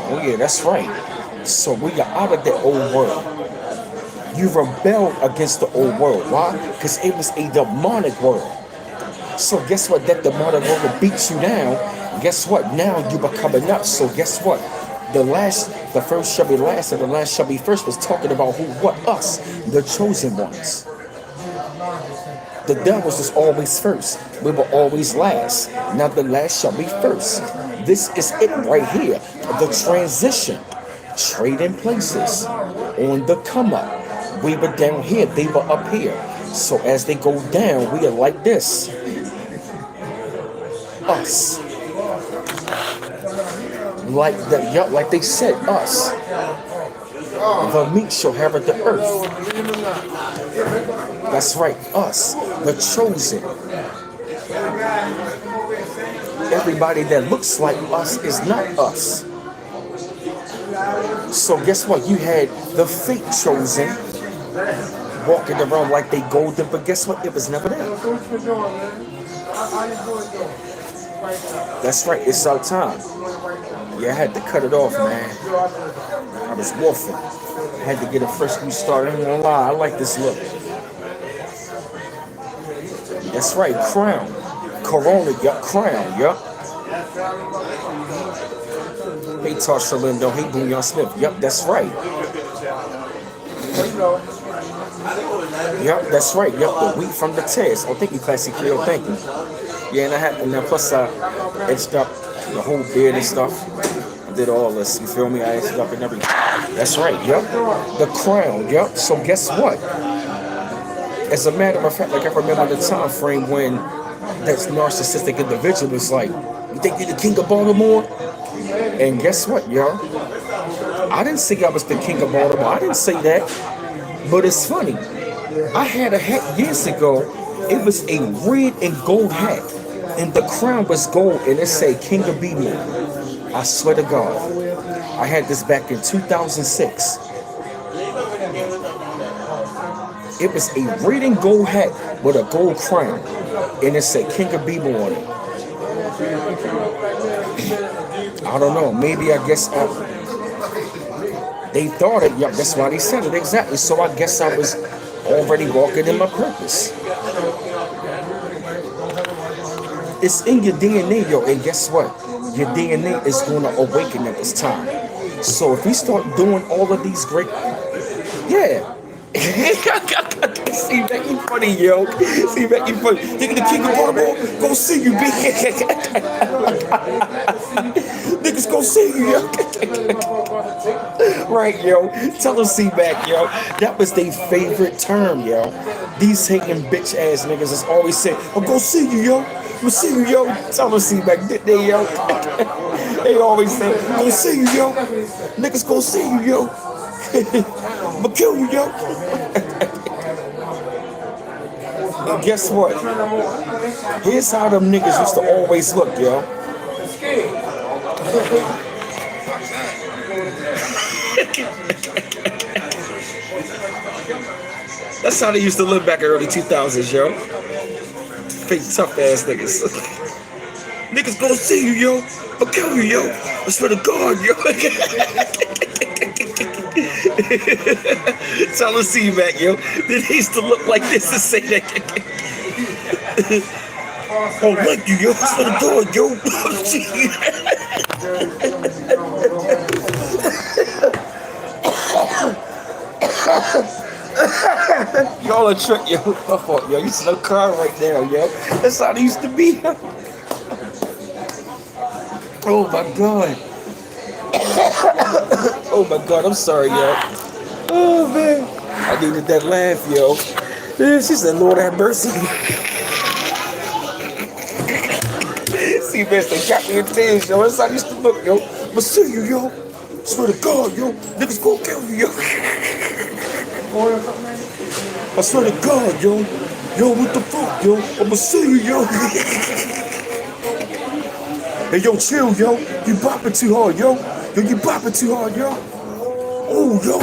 Oh yeah, that's right. So we are out of the old world. You rebelled against the old world. Why? Because it was a demonic world. So guess what? That demonic world beats you down. Guess what? Now you are coming up. So guess what? The first shall be last and the last shall be first was talking about who? What? Us. The chosen ones. The devils was always first. We were always last. Now the last shall be first. This is it right here. The transition. Trading places. on the come up. We were down here, they were up here. So as they go down, we are like this. Us. Like that, yeah, like they said, us. The meek shall inherit the earth. That's right, us, the chosen. Everybody that looks like us is not us. So guess what? You had the fake chosen walking around like they golden, but guess what? It was never them. That's right, it's our time. Yeah, I had to cut it off, man. I was wolfing. I had to get a fresh new start. I ain't gonna lie, I like this look. That's right, crown. Corona, yup, crown, yup. Hey, Tarsha Lindo, hey, Booyon Smith, yup, that's right. Yup, that's right, yup, the wheat from the test. Oh, thank you, Classy Creole, thank you. Yeah, and I had, and then plus I edged up the whole beard and stuff. I did all this, you feel me? I edged up and everything. That's right, yup. The crown, yup. So guess what? As a matter of fact, like I remember the time frame when that narcissistic individual was like, you think you're the king of Baltimore? And guess what, yo? I didn't say I was the king of Baltimore. I didn't say that. But it's funny. I had a hat years ago. It was a red and gold hat. And the crown was gold. And it said King of B-More. I swear to God. I had this back in 2006. It was a red and gold hat with a gold crown. And it said King of B-More on it. I don't know. Maybe I guess they thought it. Yeah, that's why they said it exactly. So I guess I was already walking in my purpose. It's in your DNA, yo. And guess what? Your DNA is going to awaken at this time. So if we start doing all of these great, yeah. See, that you funny, yo. See, that you funny. Nigga, the king of Baltimore, go see you, bitch. Niggas go see you, yo. Right, yo. Tell them see back, yo. That was their favorite term, yo. These hating bitch ass niggas is always saying, oh, go see you, yo. Go see you, yo. Tell them see back, did they, yo? They always say, go see you, yo. Niggas go see you, yo. I'ma kill you, yo. And guess what? Here's how them niggas used to always look, yo. That's how they used to live back in early 2000s, yo. Fake tough ass niggas. Niggas gonna see you, yo. I'll kill you, yo. I swear to God, yo. Tell them see you back, yo. They used to look like this and say that. Oh, like you, yo. I swear to God, yo. Y'all a trick, yo. My fault, yo. You still crying right now, yo. That's how they used to be. Oh my God. Oh my God, I'm sorry, yo. Oh man. I needed that laugh, yo. Yeah, she said, Lord have mercy. See, man, they got me in tears, yo. That's how I used to look, yo. I'ma see you, yo. Swear to God, yo. Niggas gonna kill you, yo. I swear to God, yo. Yo, what the fuck, yo? I'ma see you, yo. Hey, yo, chill, yo. You bopping too hard, yo. Yo, you bopping too hard, yo. Oh, yo.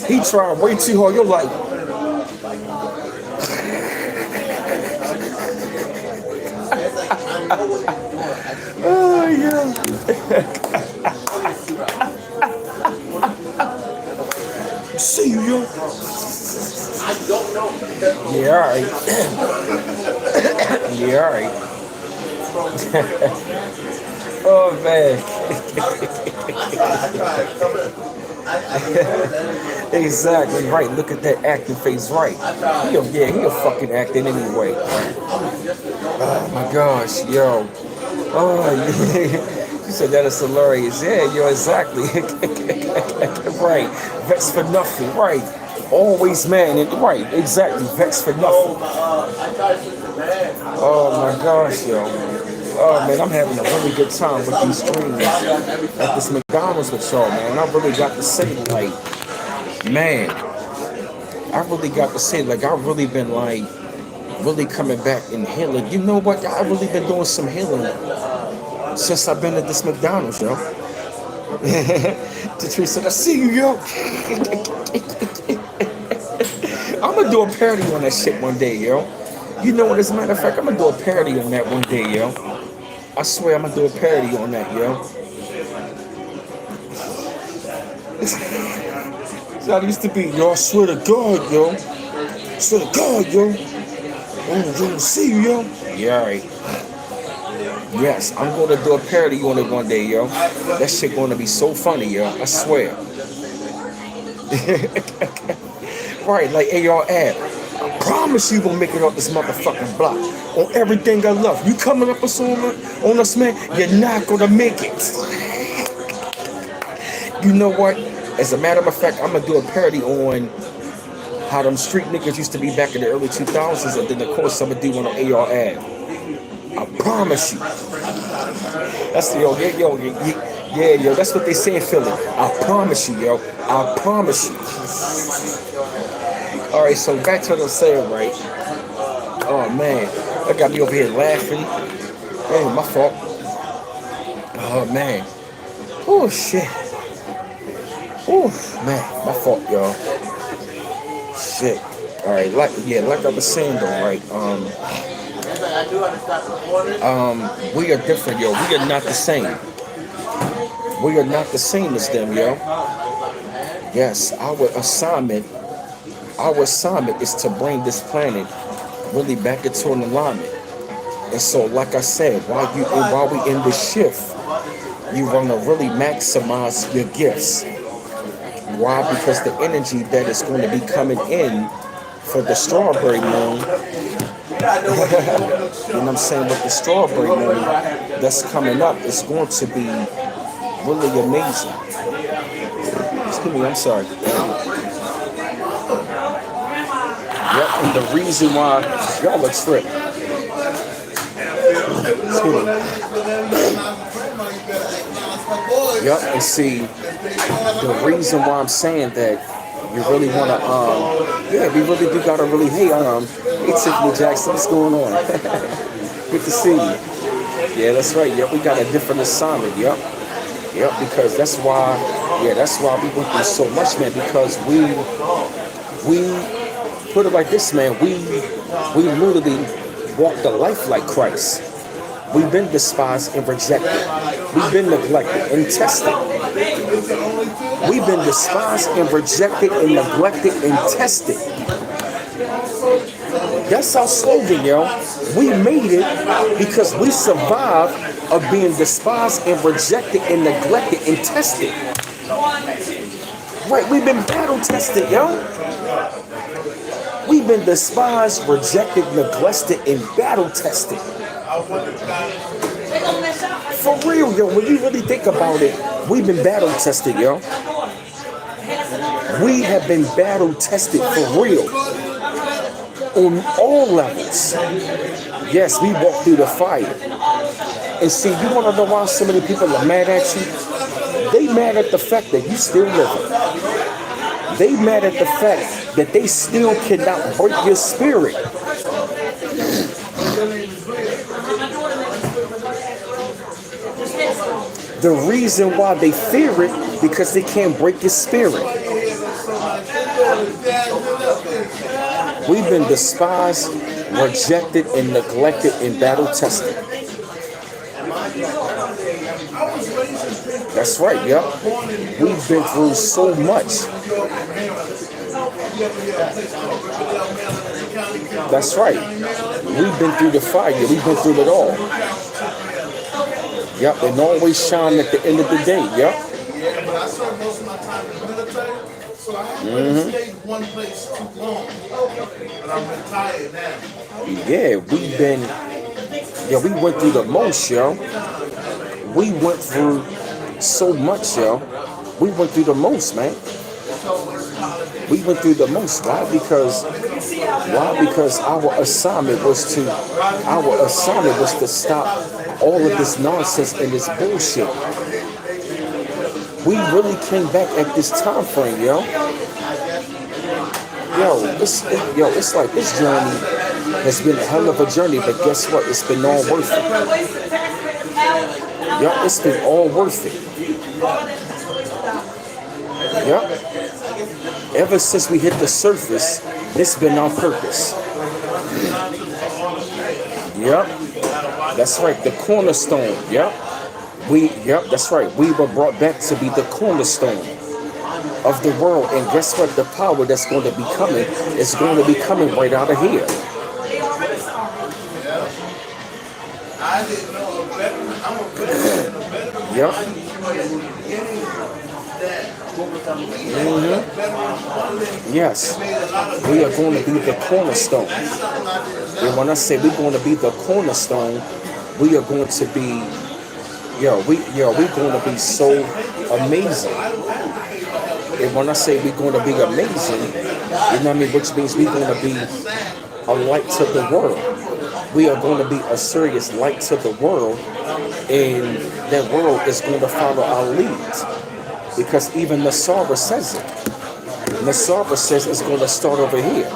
He trying way too hard. You're like, oh, yeah. See you, yo. Yeah, all right. Yeah, all right. Oh, man. Exactly right. Look at that acting face, right? He a fucking acting anyway. Oh, my gosh, yo. Oh, yeah. You said that is hilarious. Yeah, you're exactly right. Vex for nothing. Right. Always man. And right. Exactly. Vex for nothing. Oh my gosh, yo. Oh man, I'm having a really good time with these streams at this McDonald's with y'all, man. I really got to say, like, man, I really got to say, like, I've really been like really coming back and healing. You know what? I've really been doing some healing since I've been at this McDonald's, yo. Patrice said, I see you, yo. I'm gonna do a parody on that shit one day, yo. You know what? As a matter of fact, I'm gonna do a parody on that one day, yo. I swear I'm gonna do a parody on that, yo. That used to be, yo, I swear to God, yo. I swear to God, yo. Oh, yo, see you, yo. Yeah, alright. Yes, I'm gonna do a parody on it one day, yo. That shit gonna be so funny, yo. I swear. Right, like AR ad. I promise you gonna make it up this motherfucking block. On everything I love. You coming up on us, man, you're not gonna make it. You know what? As a matter of fact, I'm gonna do a parody on how them street niggas used to be back in the early 2000s, and then of course I'm gonna do one on AR ad. I promise you. That's the yo, that's what they say in Philly. I promise you, yo. I promise you. Alright, so back to what I'm saying, right? Oh man, that got me over here laughing. Hey, my fault. Oh man. Oh shit. Oh man, my fault, y'all. Shit. Alright, like I was saying though, right? We are different, yo. We are not the same. We are not the same as them, yo. Yes, our assignment is to bring this planet really back into an alignment. And so, like I said, while we in this shift, you want to really maximize your gifts. Why? Because the energy that is going to be coming in for the strawberry moon, you know what I'm saying, with the strawberry moon that's coming up, is going to be really amazing. Excuse me, I'm sorry. Yep, and the reason why y'all are tripping. Excuse me. Yep, and see, the reason why I'm saying that you really want to, we really do gotta really, hey Tiffany Jackson, what's going on? Good to see you. Yeah, that's right. Yep, we got a different assignment. Yep, because that's why we went through so much, man. Because we put it like this, man. We literally walked a life like Christ. We've been despised and rejected. We've been neglected and tested. We've been despised and rejected and neglected and tested. That's our slogan, yo. We made it because we survived of being despised and rejected and neglected and tested. Right, we've been battle tested, yo. We've been despised, rejected, neglected, and battle tested. For real, yo, when you really think about it, we've been battle tested, yo. We have been battle tested for real. On all levels. Yes, we walked through the fire. And see, you want to know why so many people are mad at you? They mad at the fact that you still living. They mad at the fact that they still cannot break your spirit. The reason why they fear it, because they can't break your spirit. We've been despised, rejected, and neglected and battle tested. That's right, yeah. We've been through so much. That's right. We've been through the fire. We've been through it all. Yep, and always shine at the end of the day. Yep. I served most of my time in the military, so I haven't stayed one place too long. But I'm retired now. Yeah, we went through the most, yo. We went through so much, yo. We went through the most, man. We went through the most. Why? Because our assignment was to stop all of this nonsense and this bullshit. We really came back at this time frame, yo. It's like this journey has been a hell of a journey, but guess what? It's been all worth it. Yo, it's been all worth it. Yep. Ever since we hit the surface, it's been on purpose. Yep. That's right. The cornerstone. Yep. That's right. We were brought back to be the cornerstone of the world. And guess what? The power that's going to be coming is going to be coming right out of here. Yep. Yes. We are going to be the cornerstone. And when I say we're going to be the cornerstone, we are going to be, we're going to be so amazing. And when I say we're going to be amazing, you know what I mean, which means we're going to be a light to the world. We are going to be a serious light to the world, and that world is going to follow our leads. Because even Nasara says it. Nasara says it's going to start over here.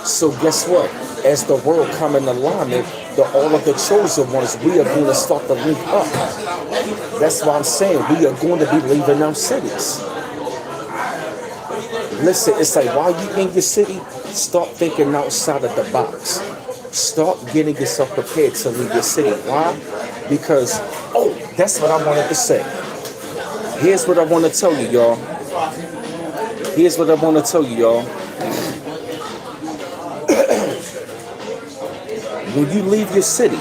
So guess what? As the world come in alignment, all of the chosen ones, we are going to start to link up. That's why I'm saying we are going to be leaving our cities. Listen, it's like while you in your city, start thinking outside of the box. Start getting yourself prepared to leave your city. Why? Because, that's what I wanted to say. Here's what I want to tell you, y'all. When you leave your city,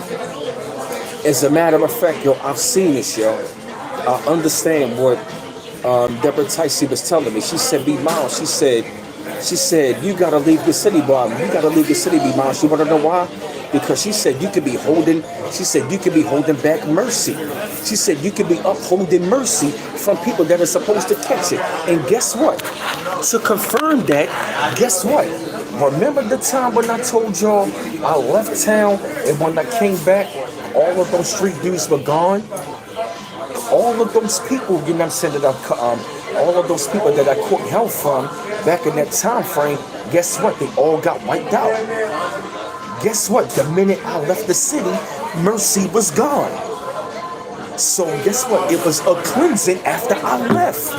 as a matter of fact, yo, I've seen this, yo. I understand what Deborah Ticey was telling me. She said, "Be mild." She said, "You gotta leave your city, Bob. You gotta leave your city, be mild." She wanna know why? Because she said you could be holding back mercy. She said you could be upholding mercy from people that are supposed to catch it. And guess what? To confirm that, guess what? Remember the time when I told y'all I left town and when I came back, all of those street dudes were gone? All of those people, you know what I'm saying, all of those people that I caught hell from back in that time frame, guess what? They all got wiped out. Guess what? The minute I left the city, mercy was gone. So guess what? It was a cleansing after I left.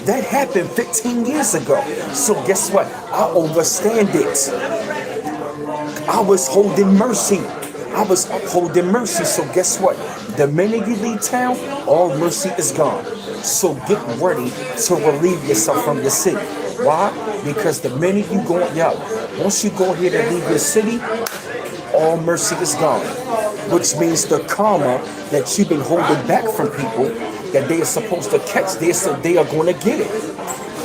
That happened 15 years ago. So guess what? I understand it. I was holding mercy. I was upholding mercy. So guess what? The minute you leave town, all mercy is gone. So get ready to relieve yourself from your city. Why? Because the minute you go, once you go ahead and leave your city, all mercy is gone. Which means the karma that you've been holding back from people that they are supposed to catch, they are going to get it.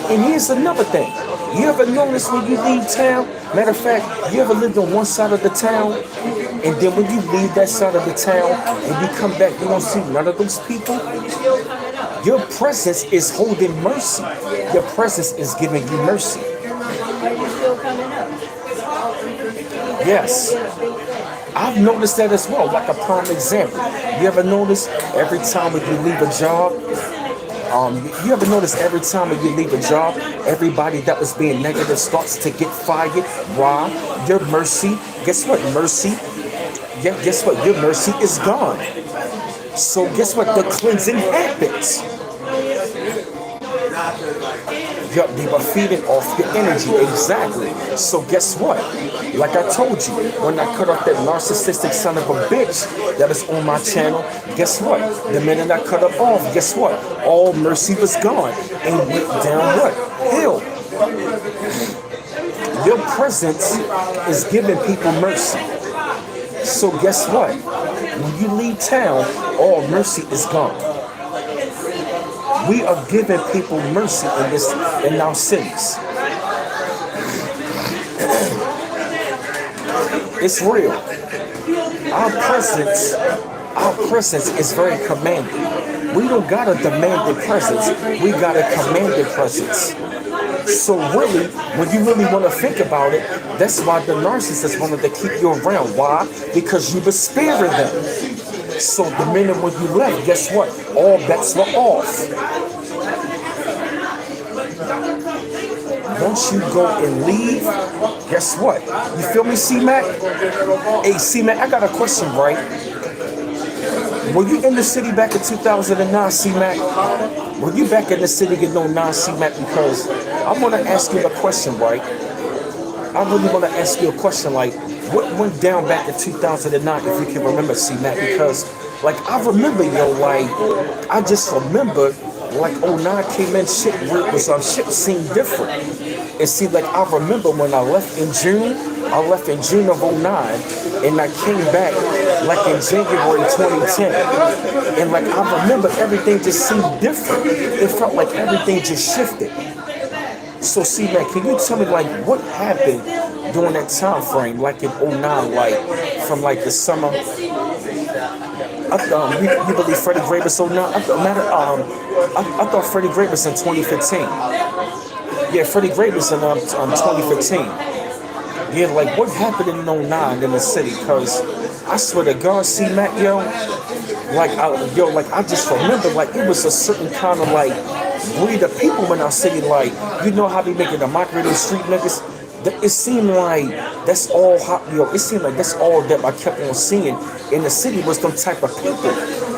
And here's another thing. You ever notice when you leave town? Matter of fact, you ever lived on one side of the town, and then when you leave that side of the town and you come back, you don't see none of those people? Your presence is holding mercy. Your presence is giving you mercy. Are you still coming up? Yes. I've noticed that as well, like a prime example. You ever notice every time when you leave a job, you ever notice every time when you leave a job, everybody that was being negative starts to get fired? Why? Your mercy, guess what? Guess what? Your mercy is gone. So guess what? The cleansing happens. They were feeding off your energy. Exactly. So guess what? Like I told you, when I cut off that narcissistic son of a bitch that is on my channel, guess what? The minute I cut it off, guess what? All mercy was gone and went down what? Hill. Your presence is giving people mercy. So guess what? When you leave town, all mercy is gone. We are giving people mercy in our cities. It's real. Our presence Our presence is very commanding. We don't got a demanded presence. We got a commanded presence. So really, when you really want to think about it, that's why the narcissist wanted to keep you around. Why? Because you were sparing them. So the minute when you left, guess what? All bets were off. Once you go and leave, guess what? You feel me, C-Mac? Hey, C-Mac, I got a question, right? Were you in the city back in 2009, C-Mac? Were you back in the city in 09, C-Mac? Because I want to ask you a question, right? I really want to ask you a question, like, what went down back in 2009, if you can remember, C-Mac? Because, like, I remember, yo, like, I just remember, like, '09 came in, shit, shit seemed different. And see, like, I remember when I left in June of '09, and I came back, like, in January 2010. And, like, I remember everything just seemed different. It felt like everything just shifted. So, see, man, can you tell me, like, what happened during that time frame, like in '09, like, from, like, the summer? You believe Freddie Gray was '09? I thought Freddie Gray was in 2015. Yeah, Freddie Gray was in 2015. Yeah, like, what happened in '09 in the city? Because I swear to God, C-Mac, yo, I just remember, like, it was a certain kind of, like, breed of people in our city, like, you know how they making the mockery of the street niggas? It seemed like that's all hot, yo. It seemed like that's all that I kept on seeing in the city was them type of people.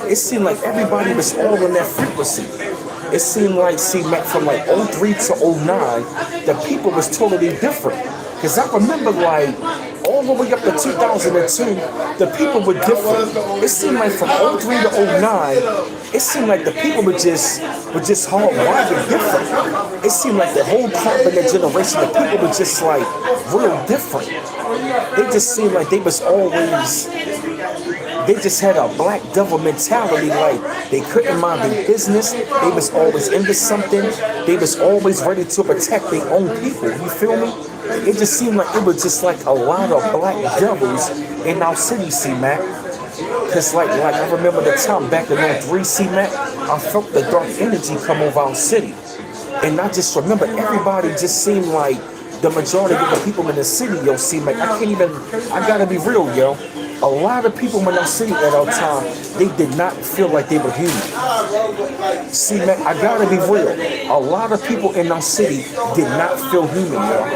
It seemed like everybody was all in that frequency. It seemed like, see, from like '03 to '09, the people was totally different. Because I remember, like, all the way up to 2002, the people were different. It seemed like from '03 to '09, it seemed like the people were just hardwired different. It seemed like the whole crop of that generation, the people were just like real different. They just seemed like they was always, they just had a black devil mentality, like they couldn't mind their business, they was always into something, they was always ready to protect their own people, you feel me? It just seemed like it was just like a lot of black devils in our city, C-Mac. Cause like I remember the time back in '03, C-Mac, I felt the dark energy come over our city. And I just remember everybody just seemed like the majority of the people in the city, yo, C-Mac, I gotta be real, yo. A lot of people in our city at our time, they did not feel like they were human. See, man, I gotta be real. A lot of people in our city did not feel human, yo.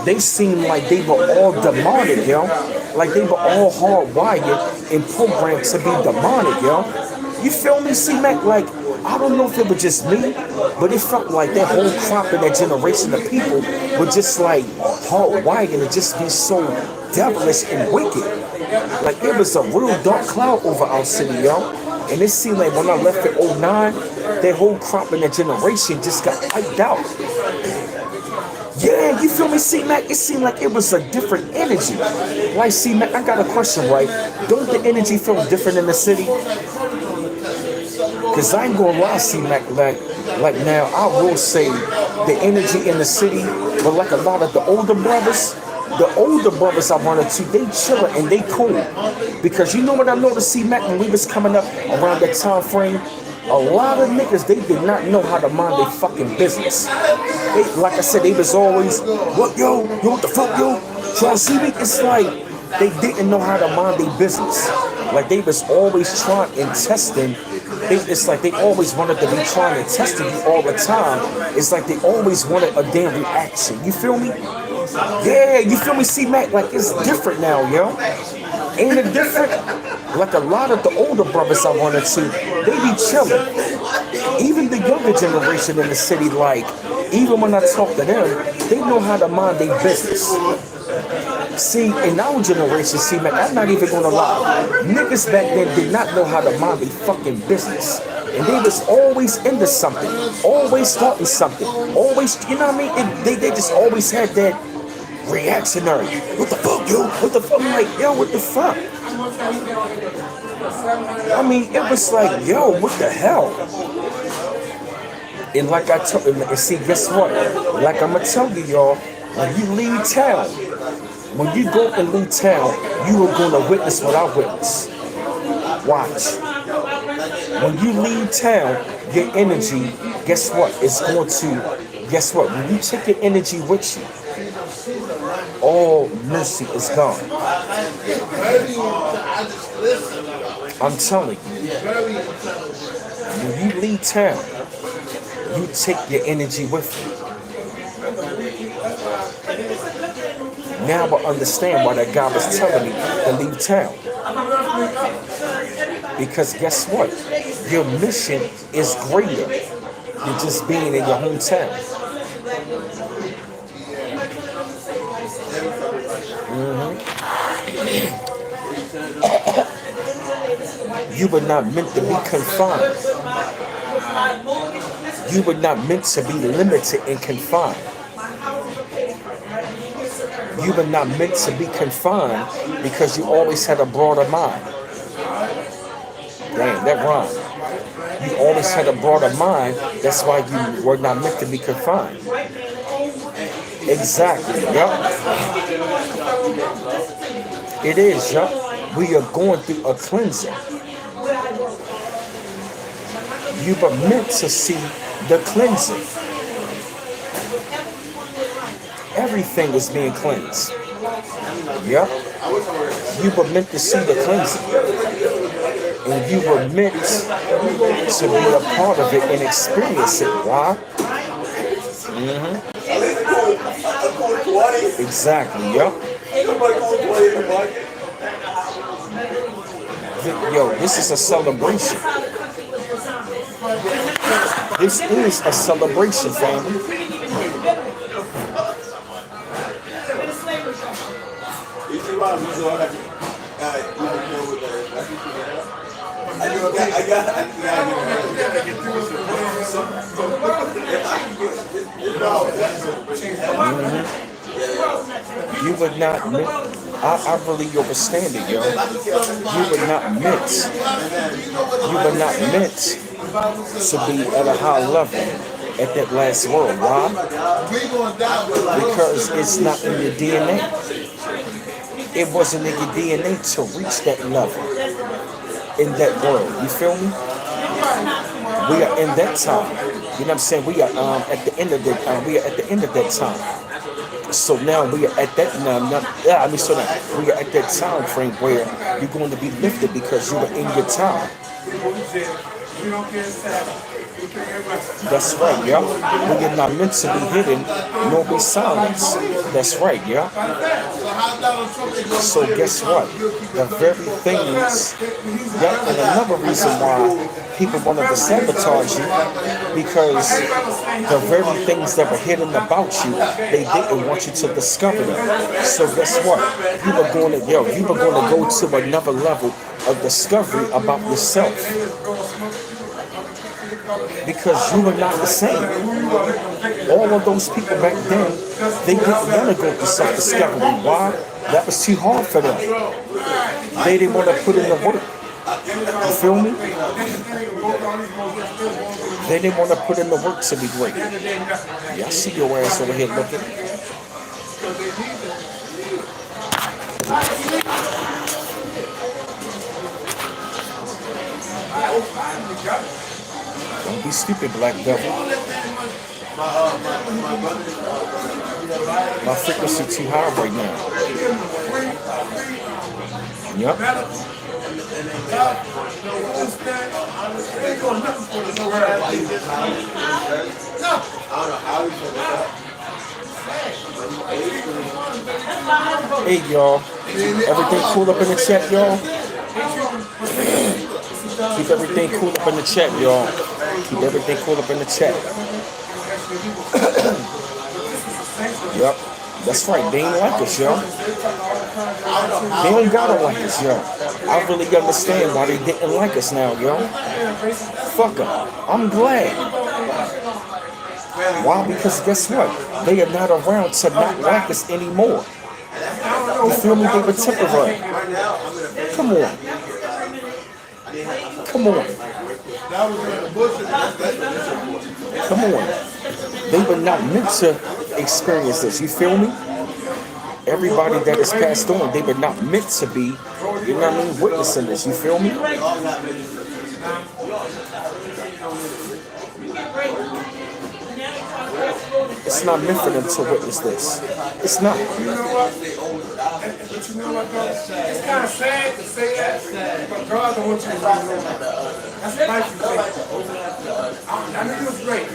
They seemed like they were all demonic, yo. Like they were all hardwired and programmed to be demonic, yo. You feel me, C-Mac? Like, I don't know if it was just me, but it felt like that whole crop of that generation of people were just like hardwired to just be so devilish and wicked. Like it was a real dark cloud over our city, yo. And it seemed like when I left in '09, that whole crop in that generation just got wiped out. Yeah, you feel me, C-Mac? It seemed like it was a different energy. Like, C-Mac, I got a question, right? Don't the energy feel different in the city? Because I ain't gonna lie, C-Mac, like now, I will say the energy in the city, but like a lot of the older brothers I wanted to, they chillin' and they cool. Because you know what I noticed, C-Mac, when we was coming up around that time frame? A lot of niggas, they did not know how to mind their fucking business. They, like I said, they was always, what, yo, what the fuck, yo? Try to see me? It's like, they didn't know how to mind their business. Like they was always trying and testing. It's like they always wanted to be trying and testing you all the time. It's like they always wanted a damn reaction. You feel me? Yeah, you feel me, C-Mac? Like it's different now, yo. Ain't it different? Like a lot of the older brothers I wanted to, they be chilling. Even the younger generation in the city, like, even when I talk to them, they know how to mind their business. See, in our generation, see, man, I'm not even gonna lie. Niggas back then did not know how to mind their fucking business. And they was always into something, always starting something, always, you know what I mean? They just always had that reactionary. What the fuck, yo? What the fuck? I'm like, yo, what the fuck? I mean, it was like, yo, what the hell? And like I told him, and see, guess what? Like I'm gonna tell you, y'all, when you leave town, when you go and leave town, you are gonna witness what I witnessed. Watch. When you leave town, your energy, guess what? It's going to, guess what? When you take your energy with you, all mercy is gone. I'm telling you, when you leave town, you take your energy with you. Now I understand why that guy was telling me to leave town. Because guess what? Your mission is greater than just being in your hometown. You were not meant to be confined. You were not meant to be limited and confined. You were not meant to be confined because you always had a broader mind. Damn, that rhyme. You always had a broader mind. That's why you were not meant to be confined. Exactly, yup. It is, yup. We are going through a cleansing. You were meant to see the cleansing. Everything was being cleansed. Yep. You were meant to see the cleansing. And you were meant to be a part of it and experience it. Why? Exactly, yep. Yo, this is a celebration. This is a celebration, family. You would not meant, I really understand it, yo. You were not meant, to be at a high level at that last world. Why? Because it's not in your DNA. It wasn't in your DNA to reach that level in that world. You feel me? We are in that time. You know what I'm saying? We are at the end of that. We are at the end of that time. So now we are at that we are at that time frame where you're going to be lifted because you are in your time. That's right, yeah. We are not meant to be hidden nor be silenced. That's right, yeah. So guess what? The very things, yeah, and another reason why people wanted to sabotage you, because the very things that were hidden about you, they didn't want you to discover them. So guess what? You were going to go to another level of discovery about yourself. Because you were not the same. All of those people back then, they didn't want to go through self-discovery. Why? That was too hard for them. They didn't want to put in the work. You feel me? They didn't want to put in the work to be great. Yeah, I see your ass over here looking. Don't be stupid, black devil. My frequency too high right now. Yep. Hey, y'all. Everything cool up in the chat, y'all? Keep everything cool up in the chat, y'all. Keep everything cool up in the chat. Yep, that's right. They ain't like us, yo. They don't gotta like us, yo. I really understand why they didn't like us now, yo. Fuck them. I'm glad. Why? Because guess what? They are not around to not like us anymore. You feel me? They were temporary. Come on. Come on. Come on. They were not meant to experience this. You feel me? Everybody that is passed on, they were not meant to be You know what I mean? Witnessing this, you feel me? It's not meant for them to witness this. It's not. You know what? But you know what, though? It's kind of sad to say that, but God don't want you to know that. That's the life you take. I mean, it was great.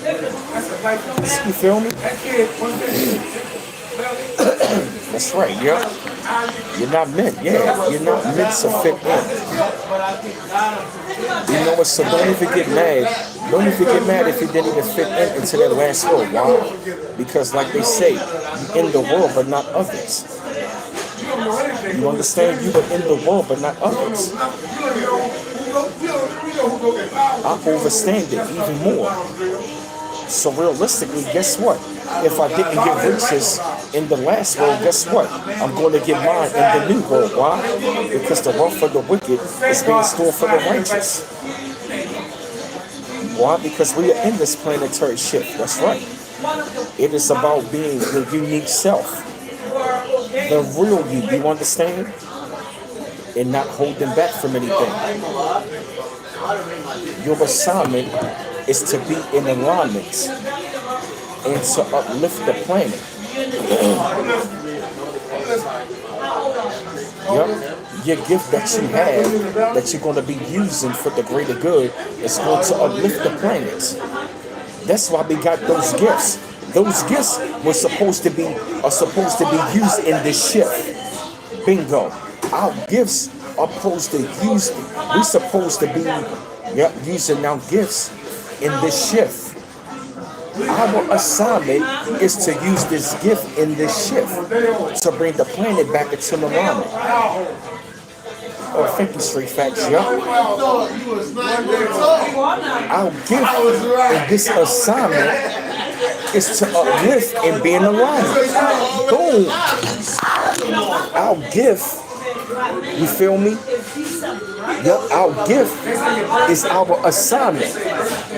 That's the life you take. You feel me? That kid, one day, That's right, yeah. You're not meant, yeah. You're not meant to fit in. You know what? So don't even get mad. Don't even get mad if you didn't even fit into that last world. Why? Because like they say, you're in the world but not others. You understand? You are in the world but not others. I understand it even more. So realistically, guess what? If I didn't get riches in the last world, guess what? I'm going to get mine in the new world. Why? Because the wealth of the wicked is being stored for the righteous. Why? Because we are in this planetary shift. That's right. It is about being the unique self. The real you understand? And not holding back from anything. Your assignment is to be in alignment and to uplift the planet. Yep. Your gift that you have, that you're going to be using for the greater good, is going to uplift the planet. That's why we got those gifts. Those gifts are supposed to be used in this shift. Bingo. Our gifts are supposed to use. We're supposed to be using our gifts in this shift. Our assignment is to use this gift in this shift to bring the planet back into alignment. Oh, thank you, Street Facts, yo. Our gift in this assignment is to uplift and be in alignment. Boom. Our gift, you feel me? Yep, our gift is our assignment.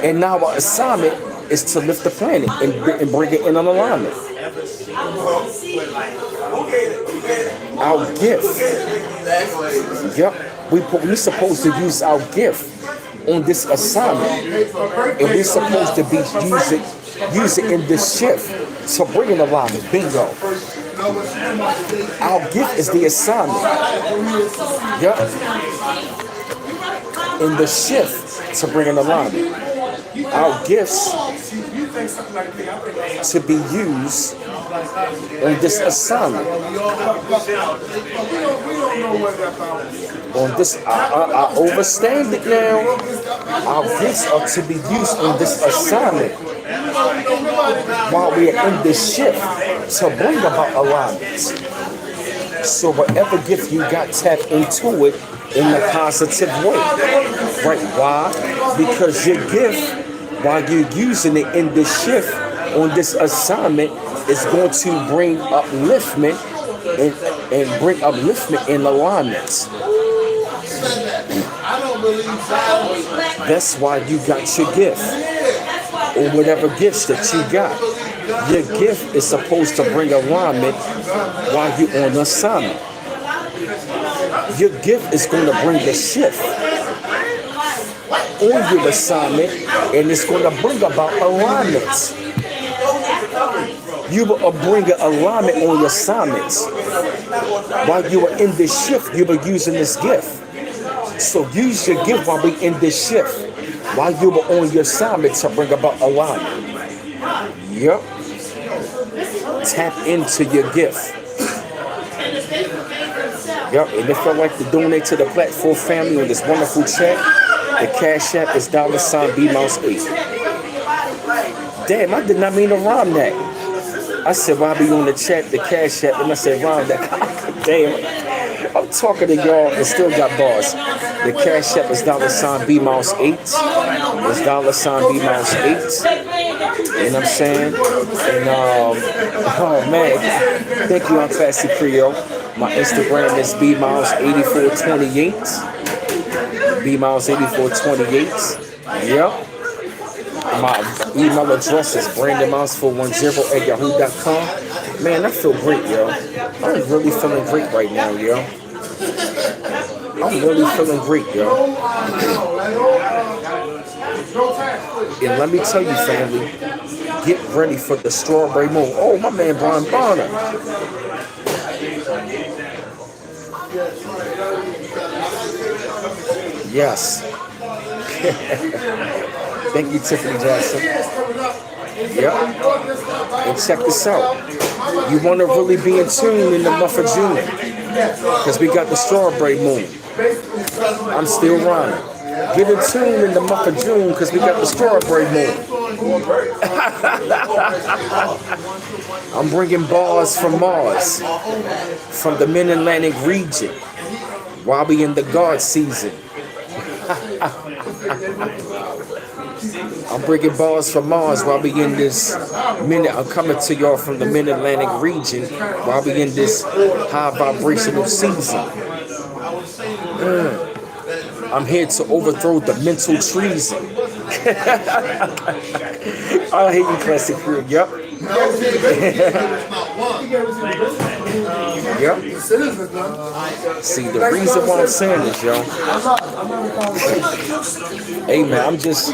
And our assignment is to lift the planet and bring it in an alignment. Our gift. Yep, we're supposed to use our gift on this assignment. And we're supposed to use it in this shift to bring in alignment. Bingo. Our gift is the assignment. Yep. In the shift to bring in alignment. Our gifts to be used on this assignment. On this, I understand it now. Our gifts are to be used on this assignment while we are in this shift to bring about alignments. So whatever gift you got, tap into it in a positive way. Right? Why? Because your gift, while you're using it in this shift on this assignment, is going to bring upliftment and bring upliftment in alignments. That's why you got your gift, or whatever gifts that you got. Your gift is supposed to bring alignment while you're on assignment. Your gift is going to bring the shift on your assignment, and it's going to bring about alignments. You will bring an alignment on your assignments. While you are in this shift, you were using this gift. So use your gift while we in this shift, while you were on your assignment to bring about alignment. Yep. Tap into your gift. Yep. And if you'd like to donate to the platform family on this wonderful chat, the Cash App is $B-8. Damn, I did not mean to rhyme that. I said, while be on the chat, the Cash App, and I said, rhyme that. Damn, I'm talking to y'all and still got bars. The Cash App is $B-8. It's $B-8. You know what I'm saying? And, oh man, thank you, I'm Classy Creole. My Instagram is B-8428. B-8428. Yep. My email address is brandonmouse410@yahoo.com. Man, I feel great, yo. I'm really feeling great right now, yo. I'm really feeling great, yo. And let me tell you, family, get ready for the strawberry moon. Oh, my man Brian Bonner. Yes. Thank you, Tiffany Jackson. Yep. And check this out. You want to really be in tune in the month of June, because we got the strawberry moon. I'm still rhyming. Get in tune in the month of June, because we got the strawberry moon. I'm bringing bars from Mars, from the Mid-Atlantic region, while we in the guard season. I'm bringing bars from Mars while we in this minute. I'm coming to y'all from the Mid-Atlantic region while we in this high vibrational season. I'm here to overthrow the mental treason. I hate you, classic crew. Yep. Yep. See, the reason why I'm saying this, yo. Hey man, I'm just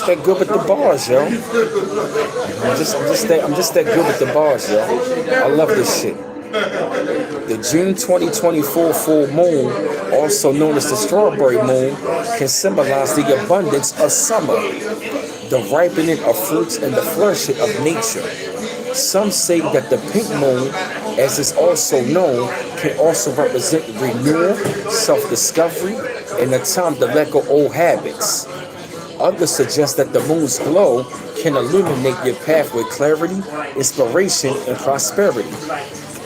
that good with the bars, yo. I'm just that good with the bars, yo. I love this shit. The June 2024 full moon, also known as the strawberry moon, can symbolize the abundance of summer, the ripening of fruits, and the flourishing of nature. Some say that the pink moon, as is also known, can also represent renewal, self-discovery, and a time to let go old habits. Others suggest that the moon's glow can illuminate your path with clarity, inspiration, and prosperity.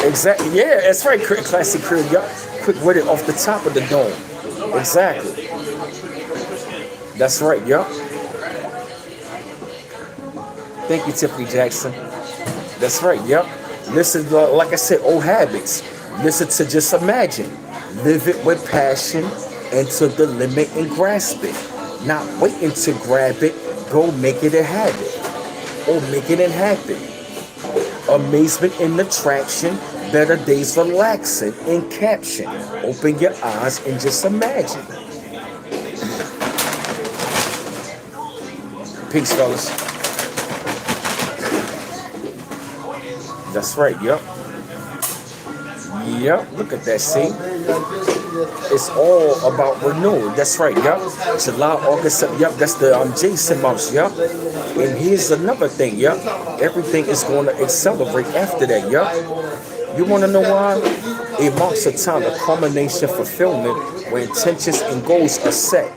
Exactly. Yeah, that's right. Classic crib. Yup. Quick with it off the top of the dome. Exactly. That's right. Yup. Thank you, Tiffany Jackson. That's right. Yup. Listen, like I said, old habits. Listen to just imagine. Live it with passion and to the limit and grasp it. Not waiting to grab it. Go make it a habit. Or make it happen. Amazement and attraction, better days relaxing in caption. Open your eyes and just imagine. Peace, fellas. That's right, yep. Yep, look at that, see? It's all about renewal. That's right, yep. July, August, yep, that's the Jason months, yep. And here's another thing, yep. Everything is going to accelerate after that, yep. You want to know why? It marks a time of culmination, fulfillment, where intentions and goals are set.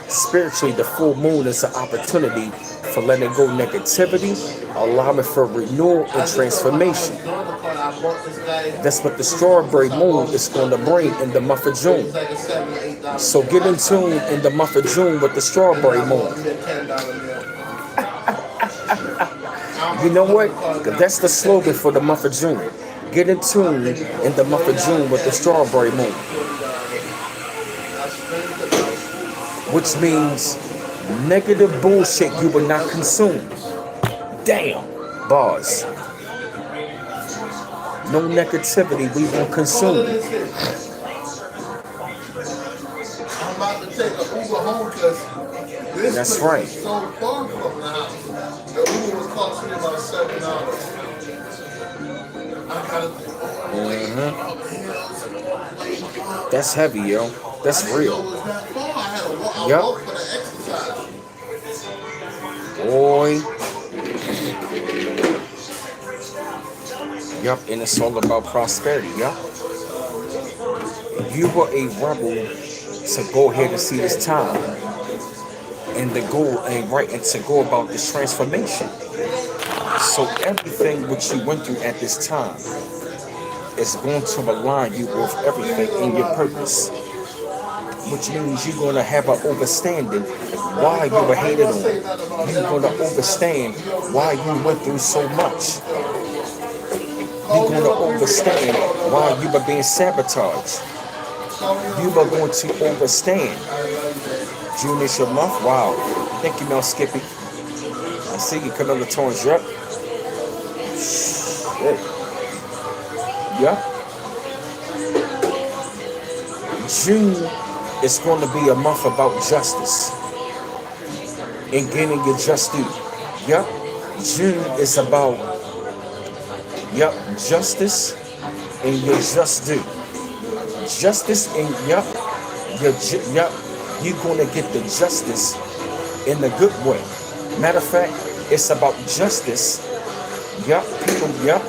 Spiritually, the full moon is an opportunity for letting go negativity, allowing for renewal and transformation. That's what the strawberry moon is going to bring in the month of June. So get in tune in the month of June with the strawberry moon. You know what? That's the slogan for the month of June. Get in tune in the month of June with the strawberry moon. Which means negative bullshit you will not consume. Damn. Bars. No negativity we won't consume. I'm about to take an Uber home because this That's place right. is so far from the house. The Uber was costing me about $7. I gotta That's heavy, yo. That's real. It was that far. I had to walk, Yup. walk for the exercise. Boy. Yup, and it's all about prosperity, yup. You were a rebel to go ahead and see this time. And the goal and right and to go about this transformation. So everything what you went through at this time is going to align you with everything in your purpose. Which means you're going to have an understanding why you were hated on. You're going to understand why you went through so much. You're going to understand why you were being sabotaged. You are going to understand. June is your month. Wow. Thank you, Mel Skippy. I see you, Camilla Torrance. Yep. Shit. Yep. June is going to be a month about justice and getting your just due. Yep. June is about, yep, justice and your just due. Justice and, yep, yep, you're going to get the justice in a good way. Matter of fact, it's about justice. Yep, people, yep,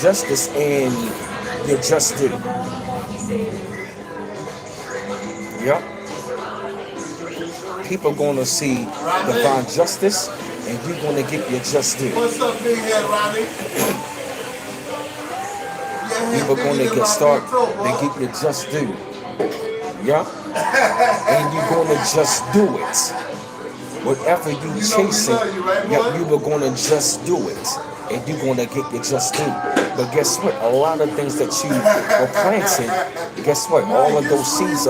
justice and your just due. Yep. People gonna see divine justice and you're gonna get your just due. What's up, big head, Ronnie? People gonna get started and get your just due. Yeah? And you're gonna just do it. Whatever you chasing, yeah, you were gonna just do it. And you're gonna get your just due. But guess what? A lot of things that you were planting, guess what? All of those seeds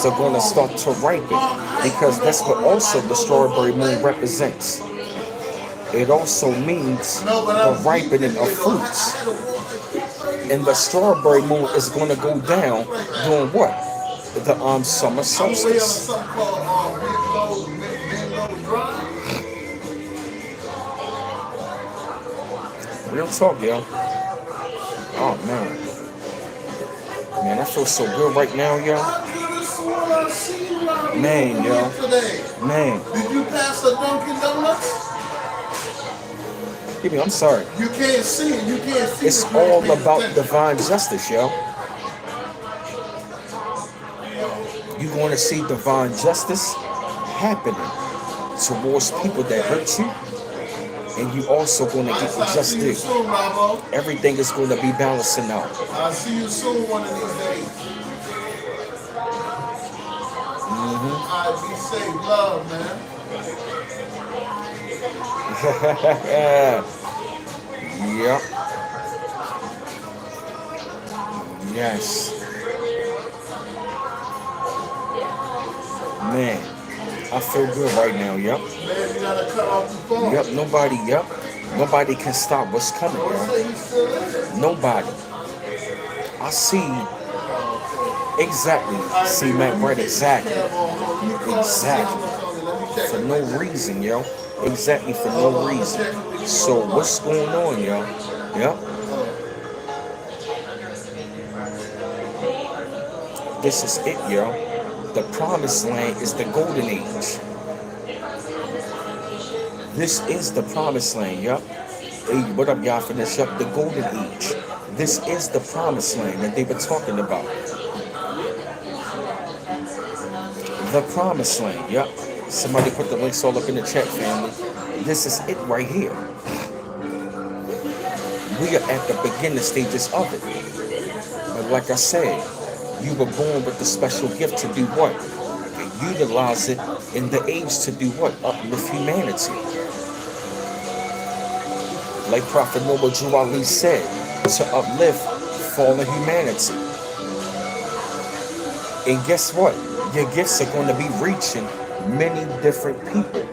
are gonna start to ripen. Because that's what also the strawberry moon represents. It also means the ripening of fruits. And the strawberry moon is gonna go down during what? The summer solstice. Real talk, yo. Oh man. Man, I feel so good right now, yo. Man, yo. Man. Did you pass the Dunkin' Donuts? I'm sorry. You can't see it. You can't see it. It's all about divine justice, yo. You're going to see divine justice happening towards people that hurt you. And you also going to get the just due. Everything is going to be balancing out. I'll see you soon one of these days. All right, be safe. Love, man. Yep. Yes. Man, I feel good right now, yep. Man, you gotta cut off the phone. Yep, nobody can stop what's coming, yo. Nobody. I see exactly. See, Matt, right, exactly. Exactly. For no reason, yo. Exactly, for no reason. So what's going on, yo? Yep. This is it, yo. The promised land is the golden age. This is the promised land, yup. Hey, what up, y'all, for this, yup, the golden age. This is the promised land that they were talking about. The promised land, yup. Somebody put the links all up in the chat, family. This is it right here. We are at the beginning stages of it. But like I said, you were born with the special gift to do what? And utilize it in the age to do what? Uplift humanity. Like Prophet Noble Drew Ali said, to uplift fallen humanity. And guess what? Your gifts are going to be reaching many different people.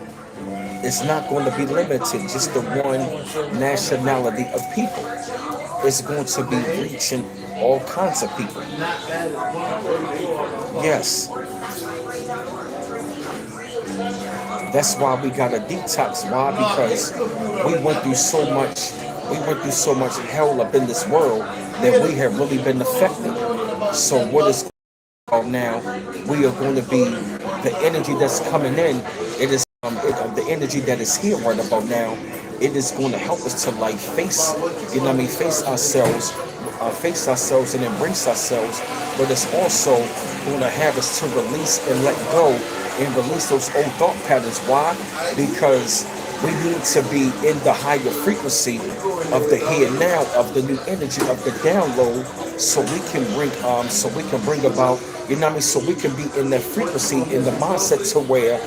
It's not going to be limited just to one nationality of people. It's going to be reaching all kinds of people. Yes. That's why we got a detox. Why? Because we went through so much hell up in this world that we have really been affected. So what is going on now? We are going to be the energy that's coming in. It is the energy that is here right about now. It is going to help us to like face, face ourselves and embrace ourselves. But it's also going to have us to release and let go and release those old thought patterns. Why? Because we need to be in the higher frequency of the here and now, of the new energy, of the download, so we can bring about, so we can be in that frequency, in the mindset to where,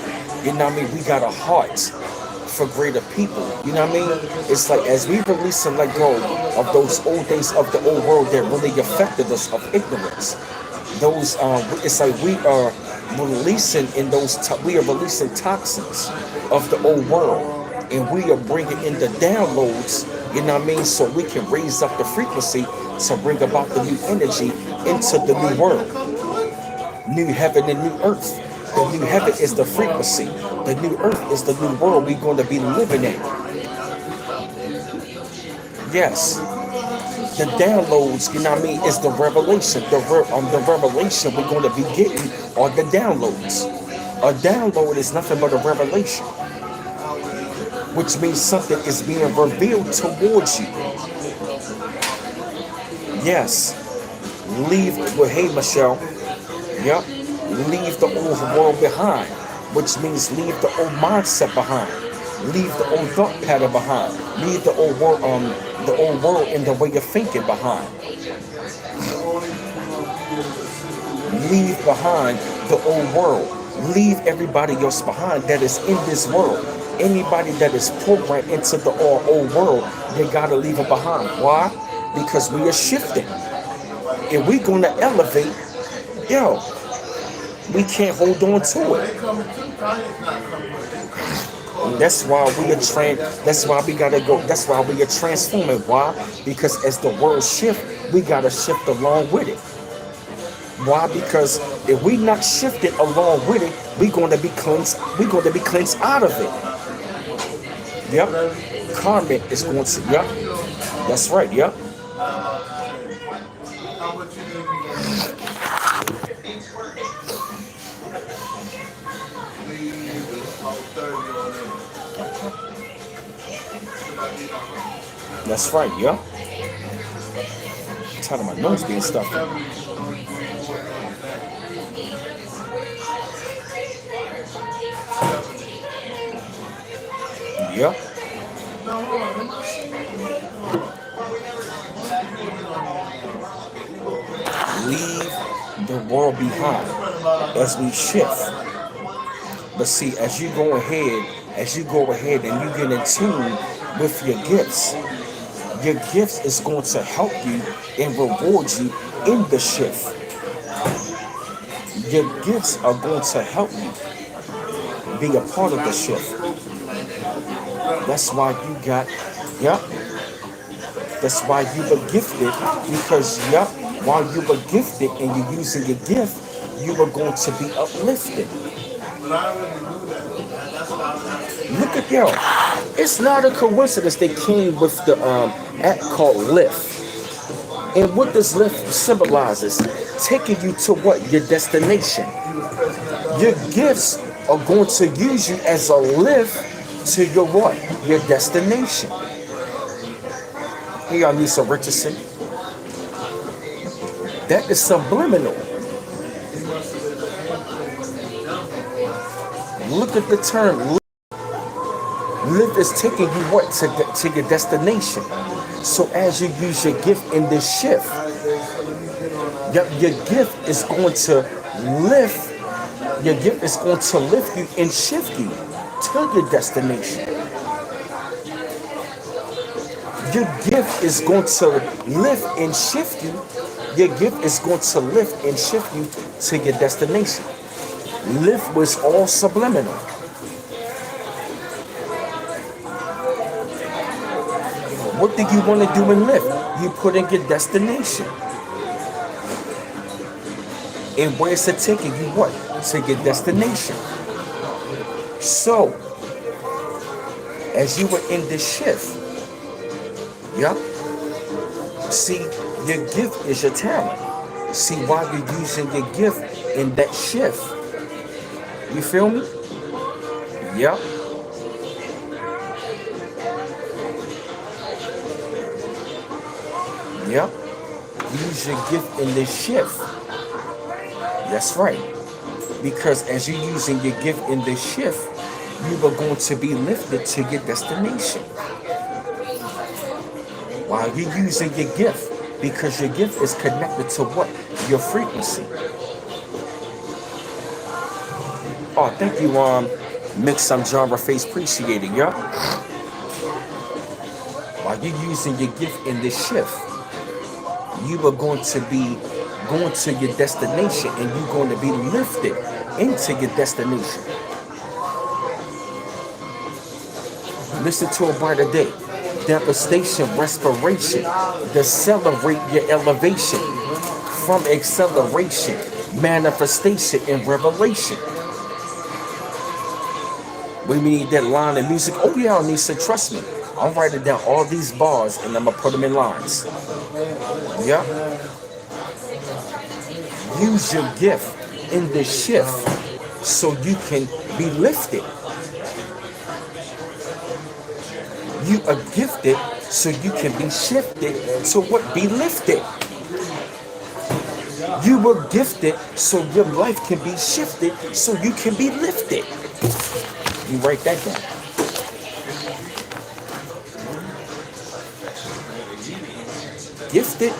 we got a heart for greater people. It's like as we release and let go of those old days of the old world that really affected us, of ignorance. Those it's like we are releasing toxins of the old world, and we are bringing in the downloads, so we can raise up the frequency to bring about the new energy into the new world. New heaven and new earth. The new heaven is the frequency. The new earth is the new world we're going to be living in. Yes. The downloads, you know what I mean, is the revelation. The revelation we're going to be getting are the downloads. A download is nothing but a revelation, which means something is being revealed towards you. Yes. Leave, well, hey, Michelle. Yep. Leave the old world behind, which means leave the old mindset behind. Leave the old thought pattern behind. Leave the old world, and the way of thinking behind. Leave behind the old world. Leave everybody else behind that is in this world. Anybody that is programmed into the old world, they gotta leave it behind. Why? Because we are shifting. If we're gonna elevate, yo, we can't hold on to it. That's why we are that's why we gotta go. That's why we are transforming. Why? Because as the world shift, we gotta shift along with it. Why? Because if we not shifting along with it, we're gonna be cleansed. We're gonna be cleansed out of it. Yep. Karma is going to. Yep. That's right. Yep. That's right, yeah. I'm tired of my nose being stuffed. Yeah. Leave the world behind as we shift. But see, as you go ahead and you get in tune with your gifts is going to help you and reward you in the shift. Your gifts are going to help you be a part of the shift. That's why you got, yep. That's why you were gifted, because, yep, while you were gifted and you're using your gift, you were going to be uplifted. Look at yo. It's not a coincidence they came with the act called lift. And what does lift symbolizes? Taking you to what? Your destination. Your gifts are going to use you as a lift to your what? Your destination. Hey, Anissa Richardson. That is subliminal. Look at the term lift. Lift is taking you what? To your destination. So as you use your gift in this shift, your gift is going to lift. Your gift is going to lift you and shift you to your destination. Your gift is going to lift and shift you. Your gift is going to lift and shift you to your destination. Lift was all subliminal. What do you want to do in lift? You put in your destination. And where's it taking you? What? To your destination. So, as you were in this shift, yep. See, your gift is your talent. See, why you're using your gift in that shift. You feel me? Yep. Yep. Use your gift in this shift. That's right. Because as you're using your gift in this shift, you are going to be lifted to your destination. While you're using your gift, because your gift is connected to what? Your frequency. Oh, thank you, Mix some genre face, appreciate it, yeah? While you're using your gift in this shift, you are going to be going to your destination, and you're going to be lifted into your destination. Listen to a brighter day. Devastation, respiration, to celebrate your elevation from acceleration, manifestation, and revelation. We need that line of music. Oh yeah, Anissa, trust me. I'm writing down all these bars and I'm gonna put them in lines. Yep. Use your gift in the shift so you can be lifted. You are gifted so you can be shifted. So what? Be lifted. You were gifted so your life can be shifted so you can be lifted. You write that down. Gifted.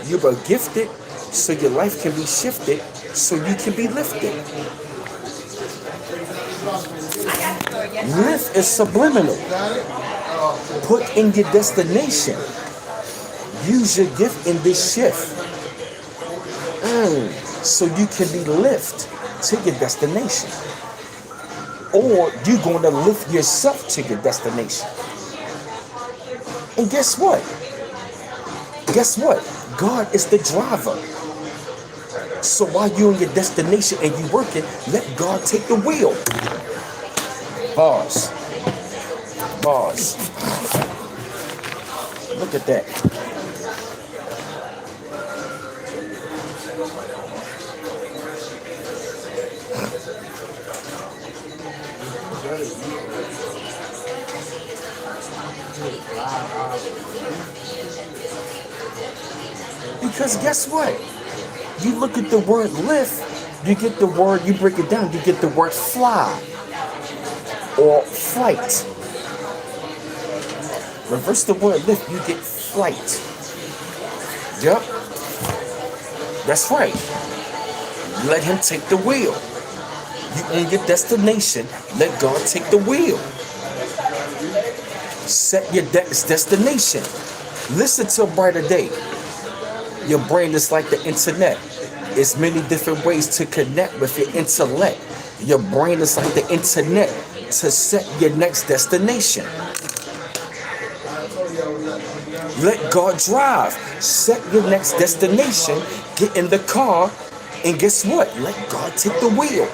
You were gifted so your life can be shifted so you can be lifted. Lift is subliminal. Put in your destination. Use your gift in this shift. So you can be lifted to your destination. Or you're going to lift yourself to your destination. And guess what? Guess what? God is the driver. So while you're in your destination and you're working, let God take the wheel. Bars. Bars. Look at that. Because guess what? You look at the word lift, you get the word, you break it down, you get the word fly or flight. Reverse the word lift, you get flight. Yep. That's right. Let him take the wheel. You own your destination, let God take the wheel. Set your destination. Listen to a brighter day. Your brain is like the internet. It's many different ways to connect with your intellect. Your brain is like the internet to set your next destination. Let God drive. Set your next destination. Get in the car. And guess what? Let God take the wheel.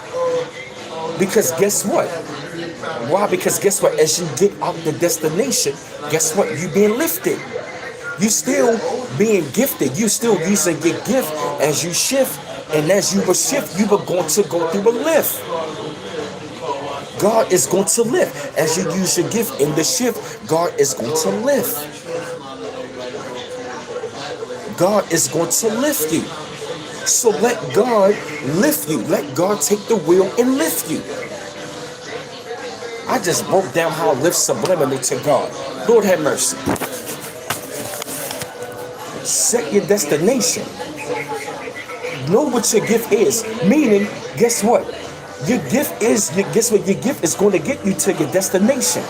Because guess what? Why? Because guess what? As you get out the destination, guess what? You being lifted. You still being gifted. You still using your gift as you shift. And as you will shift, you were going to go through a lift. God is going to lift. As you use your gift in the shift, God is going to lift. God is going to lift you. So let God lift you. Let God take the wheel and lift you. I just broke down how to lift subliminal to God. Lord have mercy. Set your destination. Know what your gift is. Meaning, guess what? Your gift is, guess what? Your gift is going to get you to your destination.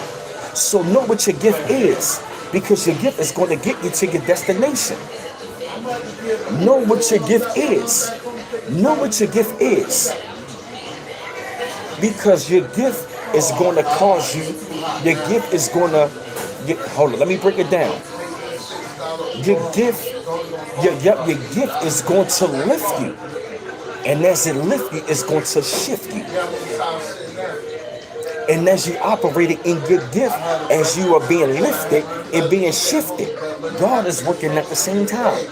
So know what your gift is. Because your gift is going to get you to your destination. Know what your gift is. Know what your gift is. Because your gift is going to cause you, your gift is going to, hold on, let me break it down. Your gift, your gift is going to lift you. And as it lifts you, it's going to shift you. And as you operating in your gift, as you are being lifted and being shifted, God is working at the same time.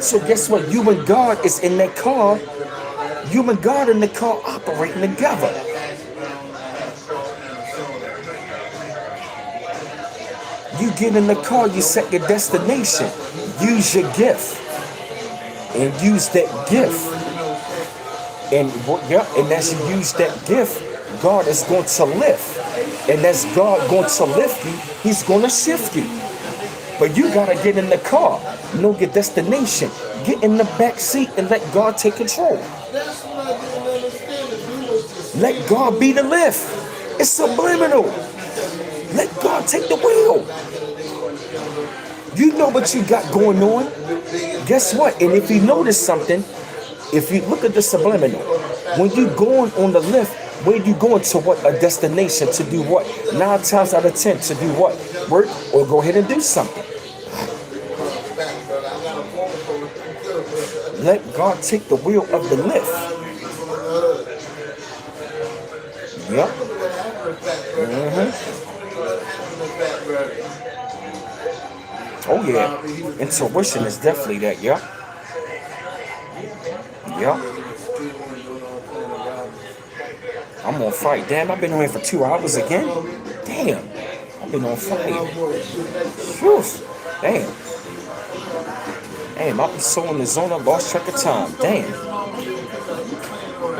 So guess what? You and God is in that car. You and God in the car operating together. You get in the car, you set your destination. Use your gift. And use that gift. And as you use that gift, God is going to lift. And as God going to lift you, he's going to shift you. But you got to get in the car. Know your destination. Get in the back seat and let God take control. Let God be the lift. It's subliminal. Let God take the wheel. You know what you got going on. Guess what? And if you notice something, if you look at the subliminal, when you going on the lift, Where you going to what? A destination to do what? 9 times out of 10 to do what? Work or go ahead and do something. Let God take the wheel of the lift. Yep. Oh yeah. Intuition is definitely that. Yep. Yep. I'm on fire. Damn, I've been on here for 2 hours again. Damn. I've been on fire. Whew. Damn. Damn, I've been so in the zone, I lost track of time. Damn.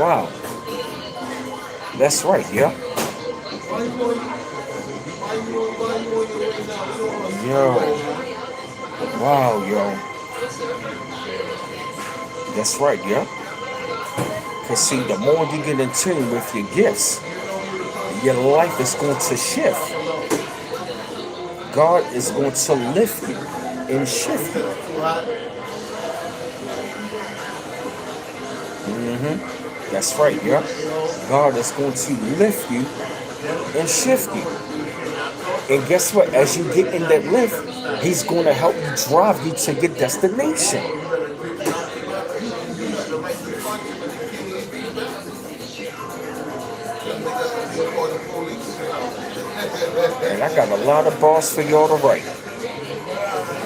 Wow. That's right, yeah. Yo. Wow, yo. That's right, yeah. Because see, the more you get in tune with your gifts, your life is going to shift. God is going to lift you and shift you. That's right, yeah. God is going to lift you and shift you. And guess what? As you get in that lift, He's going to help you drive you to your destination. And I got a lot of bars for y'all to write.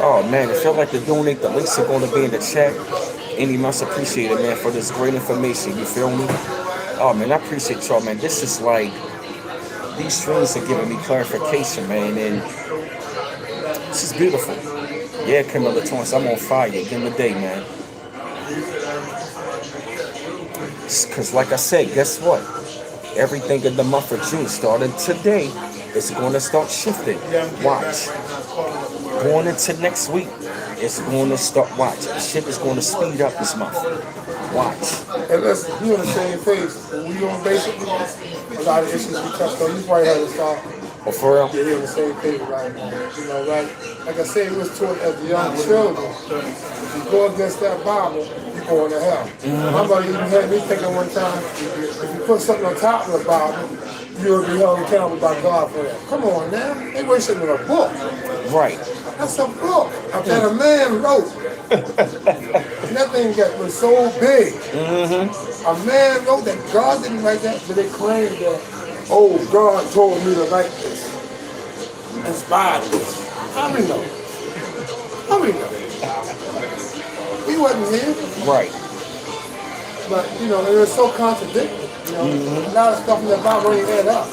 Oh man, if y'all like to donate, the links are going to be in the chat. Any much appreciated, man, for this great information. You feel me? Oh man, I appreciate y'all, man. This is like, these streams are giving me clarification, man, and this is beautiful. Yeah, Camilla Torrance, I'm on fire. Give me the day, man. Because like I said, guess what? Everything in the month of June starting today is going to start shifting. Watch. Going into next week, it's going to start. Watch. Shit is going to speed up this month. Watch. And listen, we on the same page. We on basically a lot of issues we touched on. You probably heard us talk. Oh, for real? Yeah, we on the same page right now. You know, like I said, we was taught as the young children. If you go against that Bible, you're going to hell. My mother even had me thinking one time, if you put something on top of the Bible, you will be held accountable by God for that. Come on now. They wasting in a book. Right. That's a book that a man wrote. And that thing was so big. A man wrote that. God didn't write that, but they claimed that, oh, God told me to write this. Inspired this. How many know? How many know? We wasn't here. Right. But, you know, it was so contradictory. You know, a lot of stuff in the Bible ain't add up.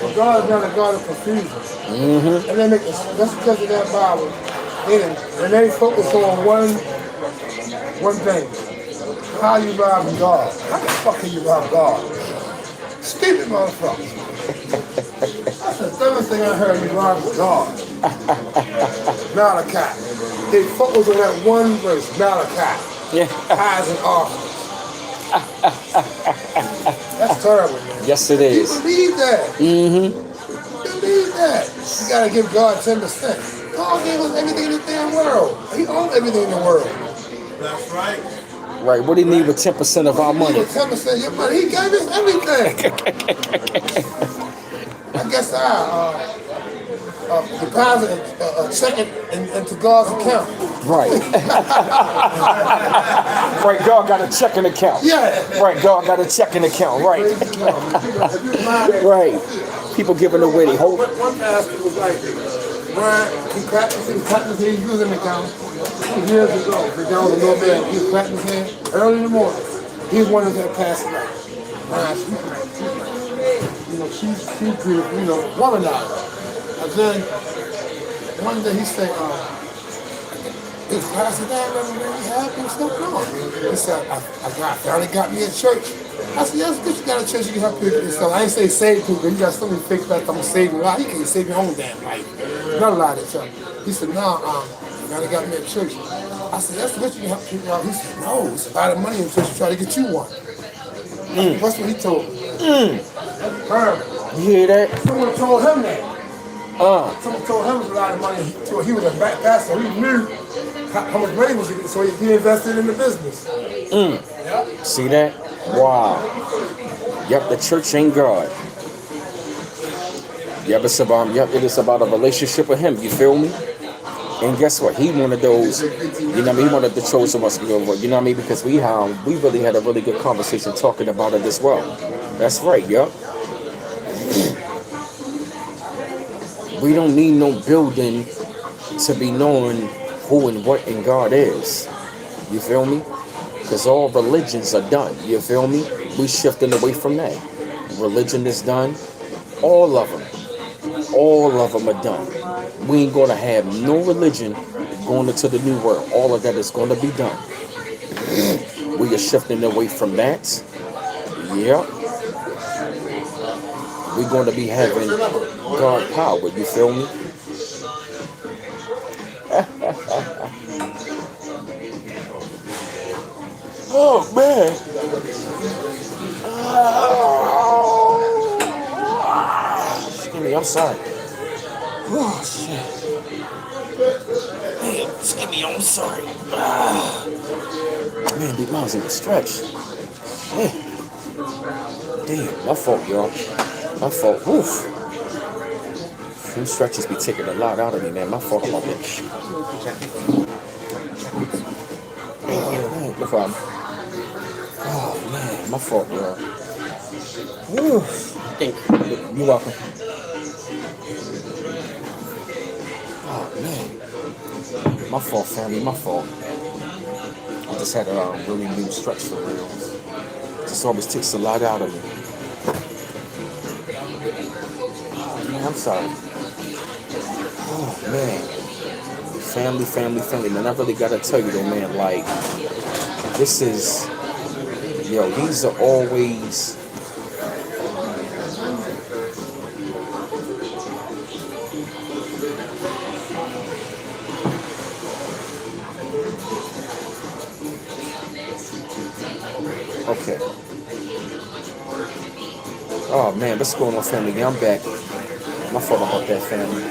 But God is not a God of confusion. And then that's because of that Bible. And they focus on one thing. How you robbing God? How the fuck can you rob God? Stupid motherfucker. That's the third thing I heard, you robbing God. Malachi. They focus on that one verse, Malachi. Yeah. Tithes and offerings. That's terrible, man. Yes, it is. You believe that. Believe that. You gotta give God 10%. God gave us everything in the damn world. He owns everything in the world. That's right. Right. What do you need with 10% of our money? 10% of your money. He gave us everything. I guess I deposit a check into God's account. Right. Right, God got a checking account. Yeah. Right, God got a checking account. Right. Right. People giving away the whole. One pastor was like, Brian, he practiced his using account years ago. The guy was a little man. He was practicing hand early in the morning. He was one of that pastor like, Brian, you know, she's beautiful, you know, womanizer. And then one day he said, is Pastor Dad really happy and stuff? No. He said, I finally got me a church. I said, yes, good, you got a church, you can help people and stuff. I ain't say save people, you got so many fake that I'm saving life. You can't save your own damn life. Not a lot of church. He said, no, you finally got me a church. I said, that's good, you can help people out. He said, no, it's a lot of money in church to try to get you one. That's what he told me. That's perfect. You hear that? Someone told him that. Someone told him it was a lot of money. He was a pastor. He knew how much money was it, so he invested in the business. Yeah. See that? Wow. Yep, the church ain't God. Yep, it is about a relationship with him, you feel me? And guess what? He one of those, you know what I mean? He one of the chosen ones, you know what I mean? Because we really had a really good conversation talking about it as well. That's right, yup. We don't need no building to be knowing who and what in God is. You feel me? Because all religions are done. You feel me? We shifting away from that. Religion is done. All of them. All of them are done. We ain't going to have no religion going into the new world. All of that is going to be done. We are shifting away from that. Yep. We're going to be having God power. You feel me? Oh, man. Excuse me, I'm sorry. Oh, shit. Damn, excuse me, I'm sorry. Man, these miles in the stretch. Man. Damn, my fault, y'all. My fault. Woof. Them stretches be taking a lot out of me, man. My fault about that. No problem. Oh, man, my fault, y'all. Woof. Thank you. You're welcome. Oh, man. My fault, family. My fault. I just had a really new stretch for real. This always takes a lot out of me. Oh, man, I'm sorry. Oh, man. Family. Man, I really gotta tell you though, man, like, this is, yo, these are always, okay. Oh, man, what's going on, family? Yeah, I'm back. My fault about that, family.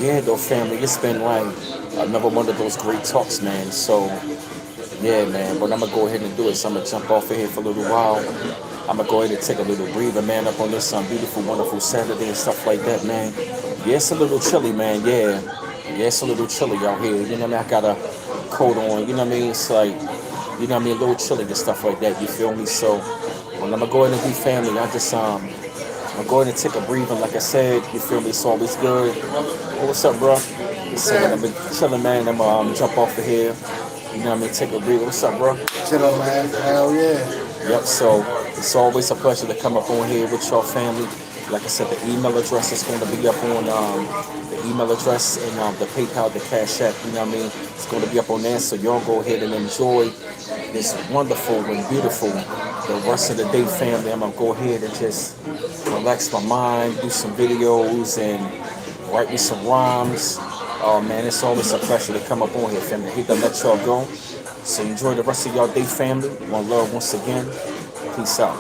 Yeah, though, family, it's been like another one of those great talks, man. So, yeah, man, but I'm going to go ahead and do it. So I'm going to jump off of here for a little while. I'm going to go ahead and take a little breather, man, up on this beautiful, wonderful Saturday and stuff like that, man. Yeah, it's a little chilly, man, yeah. Yeah, it's a little chilly out here. You know what I mean? I got a coat on, you know what I mean? It's like, you know what I mean? A little chilly and stuff like that, you feel me? So, when I'm going to go ahead and be family, I just, I'm go ahead and take a breather, like I said, you feel me? It's always good. Oh, what's up, bro? Listen, I've been chilling, man. I'm jump off of here. You know what I mean? Take a breather. What's up, bro? Chillin', man. Hell yeah. Yep, so it's always a pleasure to come up on here with your family. Like I said, the email address is going to be up on the email address and the PayPal, the Cash App, you know what I mean? It's going to be up on there, so y'all go ahead and enjoy this wonderful and beautiful the rest of the day, family. I'm going to go ahead and just relax my mind, do some videos, and write me some rhymes. Oh, man, it's always a pleasure to come up on here, family. I hate to let y'all go. So enjoy the rest of y'all day, family. One love once again. Peace out.